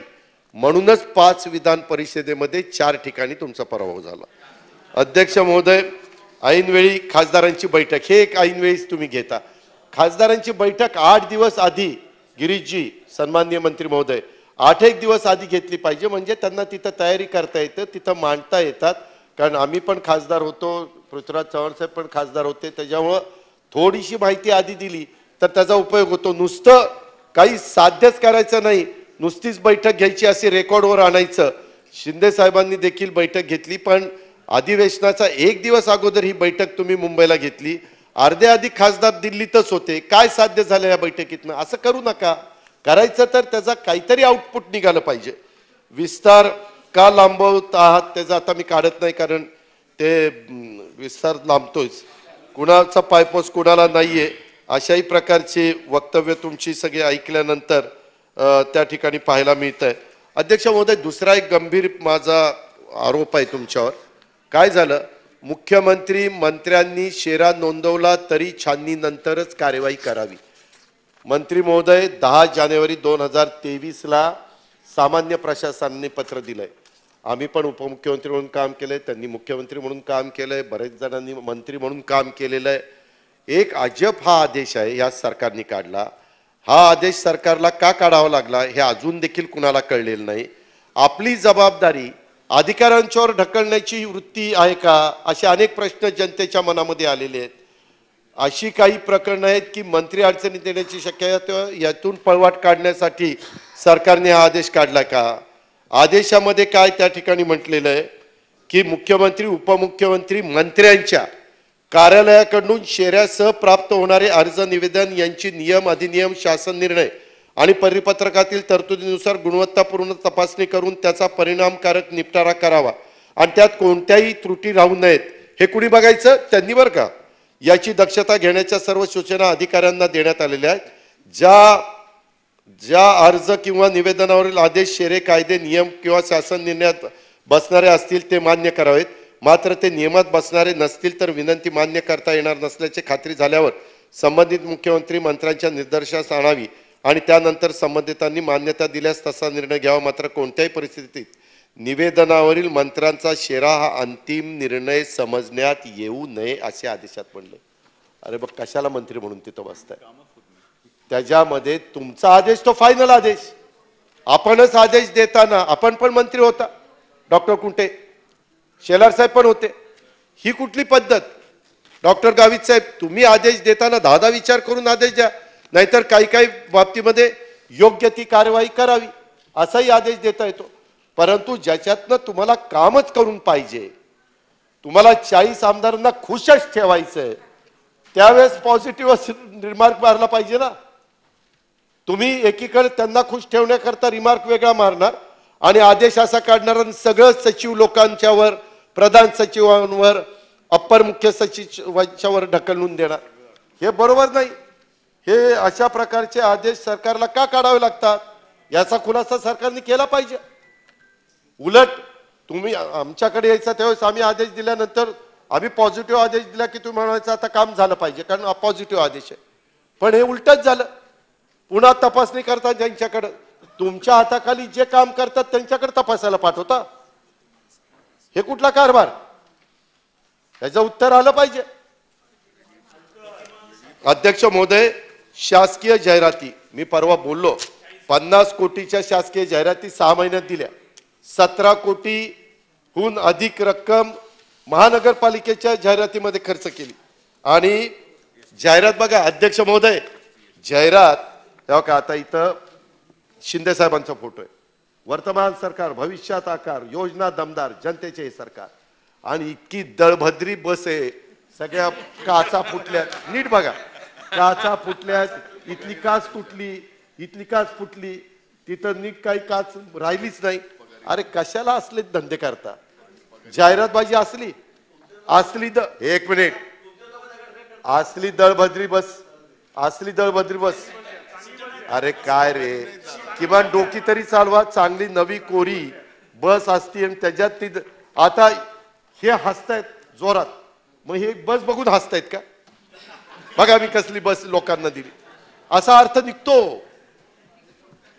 म्हणूनच 5 विधान परिषदेमध्ये 4 ठिकाणी तुमचा पराभव झाला. अध्यक्ष महोदय, ऐनवेळी खासदारांची बैठक, हे एक ऐनवेळीच तुम्ही घेता. खासदारांची बैठक 8 दिवस आधी गिरीशजी सन्माननीय मंत्री महोदय 8 दिवस आधी घेतली पाहिजे, म्हणजे त्यांना तिथं तयारी करता येतं, तिथं मांडता येतात. कारण आम्ही पण खासदार होतो, पृथ्वीराज चव्हाण साहेब पण खासदार होते, त्याच्यामुळं थोडीशी माहिती आधी दिली तर त्याचा उपयोग होतो. नुसतं काही साध्यच करायचं नाही, नुसतीच बैठक घ्यायची असे रेकॉर्डवर आणायचं. शिंदे साहेबांनी देखील बैठक घेतली, पण अधिवेशनाचा 1 दिवस अगोदर ही बैठक तुम्ही मुंबईला घेतली. अर्धे अधिक खासदार दिल्लीतच होते. काय साध्य झालं या बैठकीतनं? असं करू नका. करायचं तर त्याचा काहीतरी आउटपुट निघालं पाहिजे. विस्तार का लांबवत आहात त्याचं आता मी काढत नाही, कारण ते विस्तार लांबतोच, कुणाचा पायपोस कुणाला नाहीये अशाही प्रकारची वक्तव्य तुमची सगळी ऐकल्यानंतर त्या ठिकाणी पाहायला मिळत आहे. अध्यक्ष महोदय, दुसरा एक गंभीर माझा आरोप आहे तुमच्यावर. काय झालं, मुख्यमंत्री मंत्र्यांनी शेरा नोंदवला तरी छाननीनंतरच कार्यवाही करावी. मंत्री महोदय 10 जानेवारी 2023 सामान्य प्रशासनाने पत्र दिलंय. आम्ही पण उपमुख्यमंत्री म्हणून काम केलंय, त्यांनी मुख्यमंत्री म्हणून काम केलंय, बरेच जणांनी मंत्री म्हणून काम केलेलं आहे. एक अजब हा आदेश आहे या सरकारने काढला. हा आदेश सरकारला का काढावा लागला हे अजून देखील कुणाला कळलेलं नाही. आपली जबाबदारी अधिकाऱ्यांच्यावर ढकलण्याची वृत्ती आहे का, असे अनेक प्रश्न जनतेच्या मनामध्ये आलेले आहेत. अशी काही प्रकरणं आहेत की मंत्री अडचणीत येण्याची शक्यता, यातून पळवाट काढण्यासाठी सरकारने हा आदेश काढला का. आदेशामध्ये काय त्या ठिकाणी म्हटलेलं आहे की मुख्यमंत्री उपमुख्यमंत्री मंत्र्यांच्या कार्यालयाकडून शेऱ्यासह प्राप्त होणारे अर्ज निवेदन यांची नियम अधिनियम शासन निर्णय आणि परिपत्रकातील तरतुदीनुसार गुणवत्तापूर्ण तपासणी करून त्याचा परिणामकारक निपटारा करावा आणि त्यात कोणत्याही त्रुटी राहू नयेत. हे कुणी बघायचं, त्यांनी बरं का. याची दक्षता घेण्याच्या सर्व सूचना अधिकाऱ्यांना देण्यात आलेल्या आहेत. ज्या अर्ज किंवा निवेदनावरील आदेश शेरे कायदे नियम किंवा शासन निर्णयात बसणारे असतील ते मान्य करावेत. मात्र ते नियमात बसणारे नसतील तर विनंती मान्य करता येणार नसल्याची खात्री झाल्यावर संबंधित मुख्यमंत्री मंत्र्यांच्या निदर्शनास आणावी आणि त्यानंतर संबंधितांनी मान्यता दिल्यास तसा निर्णय घ्यावा. मात्र कोणत्याही परिस्थितीत निवेदनावरील मंत्र्यांचा शेरा हा अंतिम निर्णय समजण्यात येऊ नये असे आदेशात म्हणले. अरे बघ, कशाला मंत्री म्हणून तिथं बसताय? त्याच्यामध्ये तुमचा आदेश तो फायनल आदेश. आपणच आदेश देताना, आपण पण मंत्री होता, डॉक्टर कुंटे, शेलार साहेब पण होते. ही कुठली पद्धत? डॉक्टर गावित साहेब, तुम्ही आदेश देताना 10 विचार करून आदेश द्या, नाहीतर काही काही बाबतीमध्ये योग्य ती कार्यवाही करावी असाही आदेश देता येतो. परंतु ज्याच्यातनं तुम्हाला कामच करून पाहिजे, तुम्हाला 40 आमदारांना खुशच ठेवायचंय, त्यावेळेस पॉझिटिव्ह रिमार्क मारला पाहिजे ना. तुम्ही एकीकडे त्यांना खुश ठेवण्याकरता रिमार्क वेगळा मारणार आणि आदेश असा काढणार आणि सगळं सचिव लोकांच्यावर, प्रधान सचिवांवर, अप्पर मुख्य सचिवांच्यावर ढकलून देणार. हे बरोबर नाही. हे अशा प्रकारचे आदेश सरकारला का काढावे लागतात याचा खुलासा सरकारने केला पाहिजे. उलट तुम्ही आमच्याकडे यायचा त्यावेळेस आम्ही आदेश दिल्यानंतर आम्ही पॉझिटिव्ह आदेश दिला की तुम्ही म्हणायचं आता काम झालं पाहिजे, कारण पॉझिटिव्ह आदेश आहे. पण हे उलटच झालं. पुन्हा तपासणी करता ज्यांच्याकडे, तुमच्या हाताखाली जे काम करतात त्यांच्याकडे तपासायला पाठवता. हे कुठला कारभार? याचं उत्तर आलं पाहिजे. अध्यक्ष महोदय, शासकीय जाहिराती मी परवा बोललो, 50 कोटीच्या शासकीय जाहिराती 6 महिन्यात दिल्या. 17 कोटीहून अधिक रक्कम महानगरपालिकेच्या जाहिरातीमध्ये खर्च केली. आणि जाहिरात बघा अध्यक्ष महोदय, जाहिरात तेव्हा का, आता इथं शिंदे साहेबांचा फोटो आहे. वर्तमान सरकार भविष्यात आकार, योजना दमदार, जनतेचे हे सरकार. आणि इतकी दळभद्री बस आहे, सगळ्या काचा फुटल्या. नीट बघा, काचा फुटल्या, इथली काच तुटली, इथली काच फुटली, तिथं नीट काही काच राहिलीच नाही. अरे कशाला असले धंदे करता? जाहिरातबाजी असली एक मिनिट, असली दळभद्री बस, असली दळभद्री बस. अरे काय रे, किमान डोकी तरी चालवा. चांगली नवी कोरी बस असती आणि त्याच्यात ती, आता हे हसतायत जोरात, मग हे बस बघून हसतायत का? बघा मी कसली बस लोकांना दिली, असा अर्थ निघतो.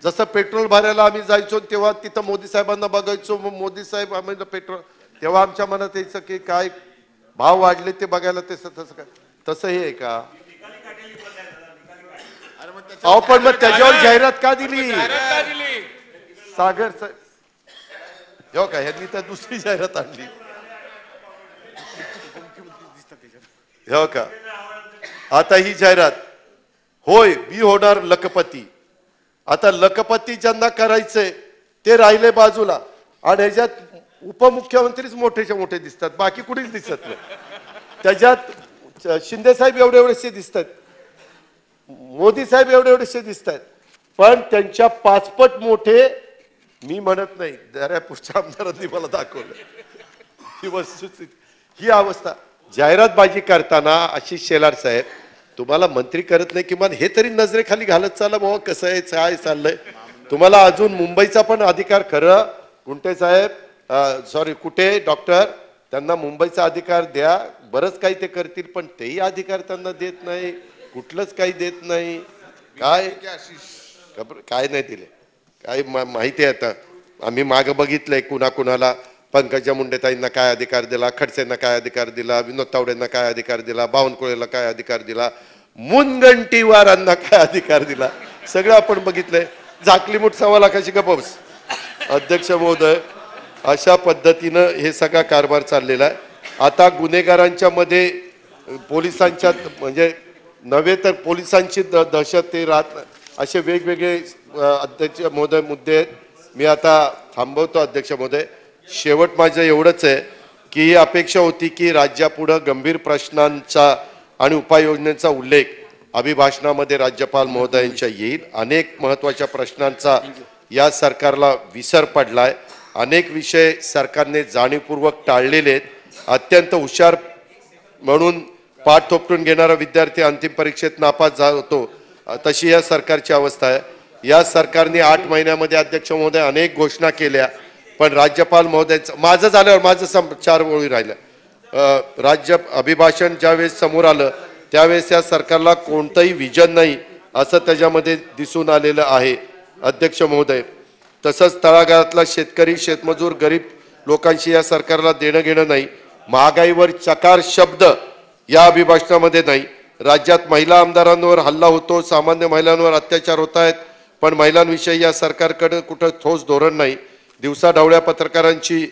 जसं पेट्रोल भरायला आम्ही जायचो तेव्हा तिथं मोदी साहेबांना बघायचो, मग मोदी साहेब आम्ही पेट्रोल, तेव्हा आमच्या मनात यायचं की काय भाव वाढले ते बघायला, तसं काय तसं हे आहे का? अहो पण मग त्याच्यावर जाहिरात का दिली? सागर साहेब हो का, ह्यांनी तर दुसरी जाहिरात आणली हो का. आता ही जाहिरात, होय मी होणार लखपती. आता लखपती ज्यांना करायचंय ते राहिले बाजूला, आणि ह्याच्यात उपमुख्यमंत्रीच मोठेच्या मोठे दिसतात, बाकी कुठेच दिसत नाही. त्याच्यात शिंदे साहेब एवढे एवढेसे दिसतात, मोदी साहेब एवढे एवढेसे दिसतात, पण त्यांच्या 5 पट मोठे मी म्हणत नाही, दर्यापूरच्या आमदारांनी मला दाखवलं. ही वस्तुस्थिती, ही अवस्था. जाहिरातबाजी करताना आशिष शेलार साहेब, तुम्हाला मंत्री करत नाही, किमान हे तरी नजरेखाली घालत चाला बाबा कसं आहे काय चाललंय. तुम्हाला अजून मुंबईचा पण अधिकार, खरं कुंटे साहेब, सॉरी कुठे डॉक्टर, त्यांना मुंबईचा अधिकार द्या, बरंच काही ते करतील, पण तेही अधिकार त्यांना देत नाही, कुठलंच काही देत नाही. काय काय नाही दिले, काय माहिती आहे आता आम्ही मागं बघितलंय कुणाकुणाला पंकजा मुंडेताईंना काय अधिकार दिला, खडसेंना काय अधिकार दिला, विनोद तावडेंना काय अधिकार दिला, बावनकुळेला काय अधिकार दिला, मुनगंटीवारांना काय अधिकार दिला, सगळं आपण बघितलंय. झाकली मुठ 1.25 लाखाची गप्पस. अध्यक्ष महोदय, अशा पद्धतीनं हे सगळा कारभार चाललेला आहे. आता गुन्हेगारांच्या मध्ये पोलिसांच्या म्हणजे नव्हे तर पोलिसांची दहशत ते राहत असे वेगवेगळे अध्यक्ष महोदय मुद्दे आहेत. मी आता थांबवतो अध्यक्ष महोदय. शेवट माझं एवढंच आहे की ही अपेक्षा होती की राज्यापुढं गंभीर प्रश्नांचा आणि उपाययोजनांचा उल्लेख अभिभाषणामध्ये राज्यपाल महोदयांच्या येईल. अनेक महत्त्वाच्या प्रश्नांचा या सरकारला विसर पडलाय. अनेक विषय सरकारने जाणीवपूर्वक टाळलेले आहेत. अत्यंत हुशार म्हणून पाठ थोपटून घेणारा विद्यार्थी अंतिम परीक्षेत नापास होतो, तशी या सरकारची अवस्था आहे. या सरकारने 8 महिन्यामध्ये अध्यक्ष महोदय अनेक घोषणा केल्या, पण राज्यपाल महोदयांचं माझं झाल्यावर माझं 4 ओळी राहिल्या. राज्य अभिभाषण ज्यावेळेस समोर आलं त्यावेळेस या सरकारला कोणतंही विजन नाही असं त्याच्यामध्ये दिसून आलेलं आहे अध्यक्ष महोदय. तसंच तळागाळातला शेतकरी, शेतमजूर, गरीब लोकांशी या सरकारला देणं घेणं नाही. महागाईवर चकार शब्द या अभिभाषणामध्ये नाही. राज्यात महिला आमदारांवर हल्ला होतो, सामान्य महिलांवर अत्याचार होत आहेत, पण महिलांविषयी या सरकारकडे कुठं ठोस धोरण नाही. दिवसाढवळ्या पत्रकारांची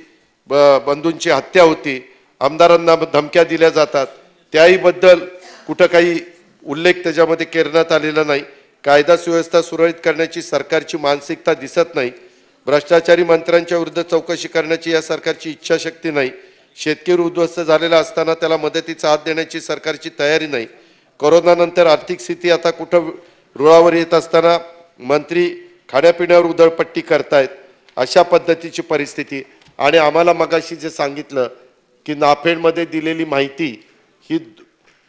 बंधूंची हत्या होती, आमदारांना धमक्या दिल्या जातात, त्याहीबद्दल कुठं काही उल्लेख त्याच्यामध्ये करण्यात आलेला नाही. कायदा सुव्यवस्था सुरळीत करण्याची सरकारची मानसिकता दिसत नाही. भ्रष्टाचारी मंत्र्यांच्या विरुद्ध चौकशी करण्याची या सरकारची इच्छाशक्ती नाही. शेतकरी उद्ध्वस्त झालेला असताना त्याला मदतीचा हात देण्याची सरकारची तयारी नाही. कोरोनानंतर आर्थिक स्थिती आता कुठं रुळावर येत असताना मंत्री खाण्यापिण्यावर उधळपट्टी करतायत. अशा पद्धतीची परिस्थिती. आणि आम्हाला मगाशी जे सांगितलं की नाफेडमध्ये दिलेली माहिती ही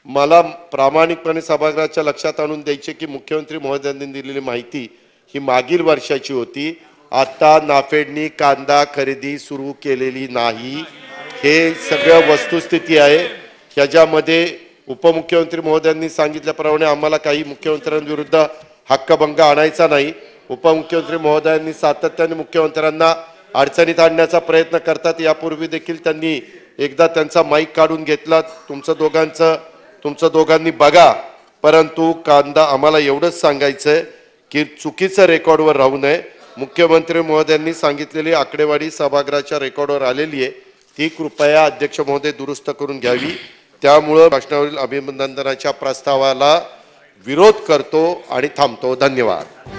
मला प्रामाणिकपणे सभागृहाच्या लक्षात आणून द्यायचे की मुख्यमंत्री महोदयांनी दिलेली माहिती ही मागील वर्षाची होती. आता नाफेडनी कांदा खरेदी सुरू केलेली नाही. हे सगळं वस्तुस्थिती आहे. ह्याच्यामध्ये उपमुख्यमंत्री महोदयांनी सांगितल्याप्रमाणे आम्हाला काही मुख्यमंत्र्यांविरुद्ध हक्कभंग आणायचा नाही. उपमुख्यमंत्री महोदयांनी सातत्याने मुख्यमंत्र्यांना अडचणीत आणण्याचा प्रयत्न करतात. यापूर्वी देखील त्यांनी एकदा त्यांचा माईक काढून घेतला. तुमचं दोघांनी बघा, परंतु कांदा आम्हाला एवढंच सांगायचं आहे की चुकीचं रेकॉर्डवर राहू नये. मुख्यमंत्री महोदयांनी सांगितलेली आकडेवारी सभागृहाच्या रेकॉर्डवर आलेली आहे, ती कृपया अध्यक्ष महोदय दुरुस्त करून घ्यावी. त्यामुळं भाषणावरील अभिनंदनाच्या प्रस्तावाला विरोध करतो आणि थांबतो. धन्यवाद.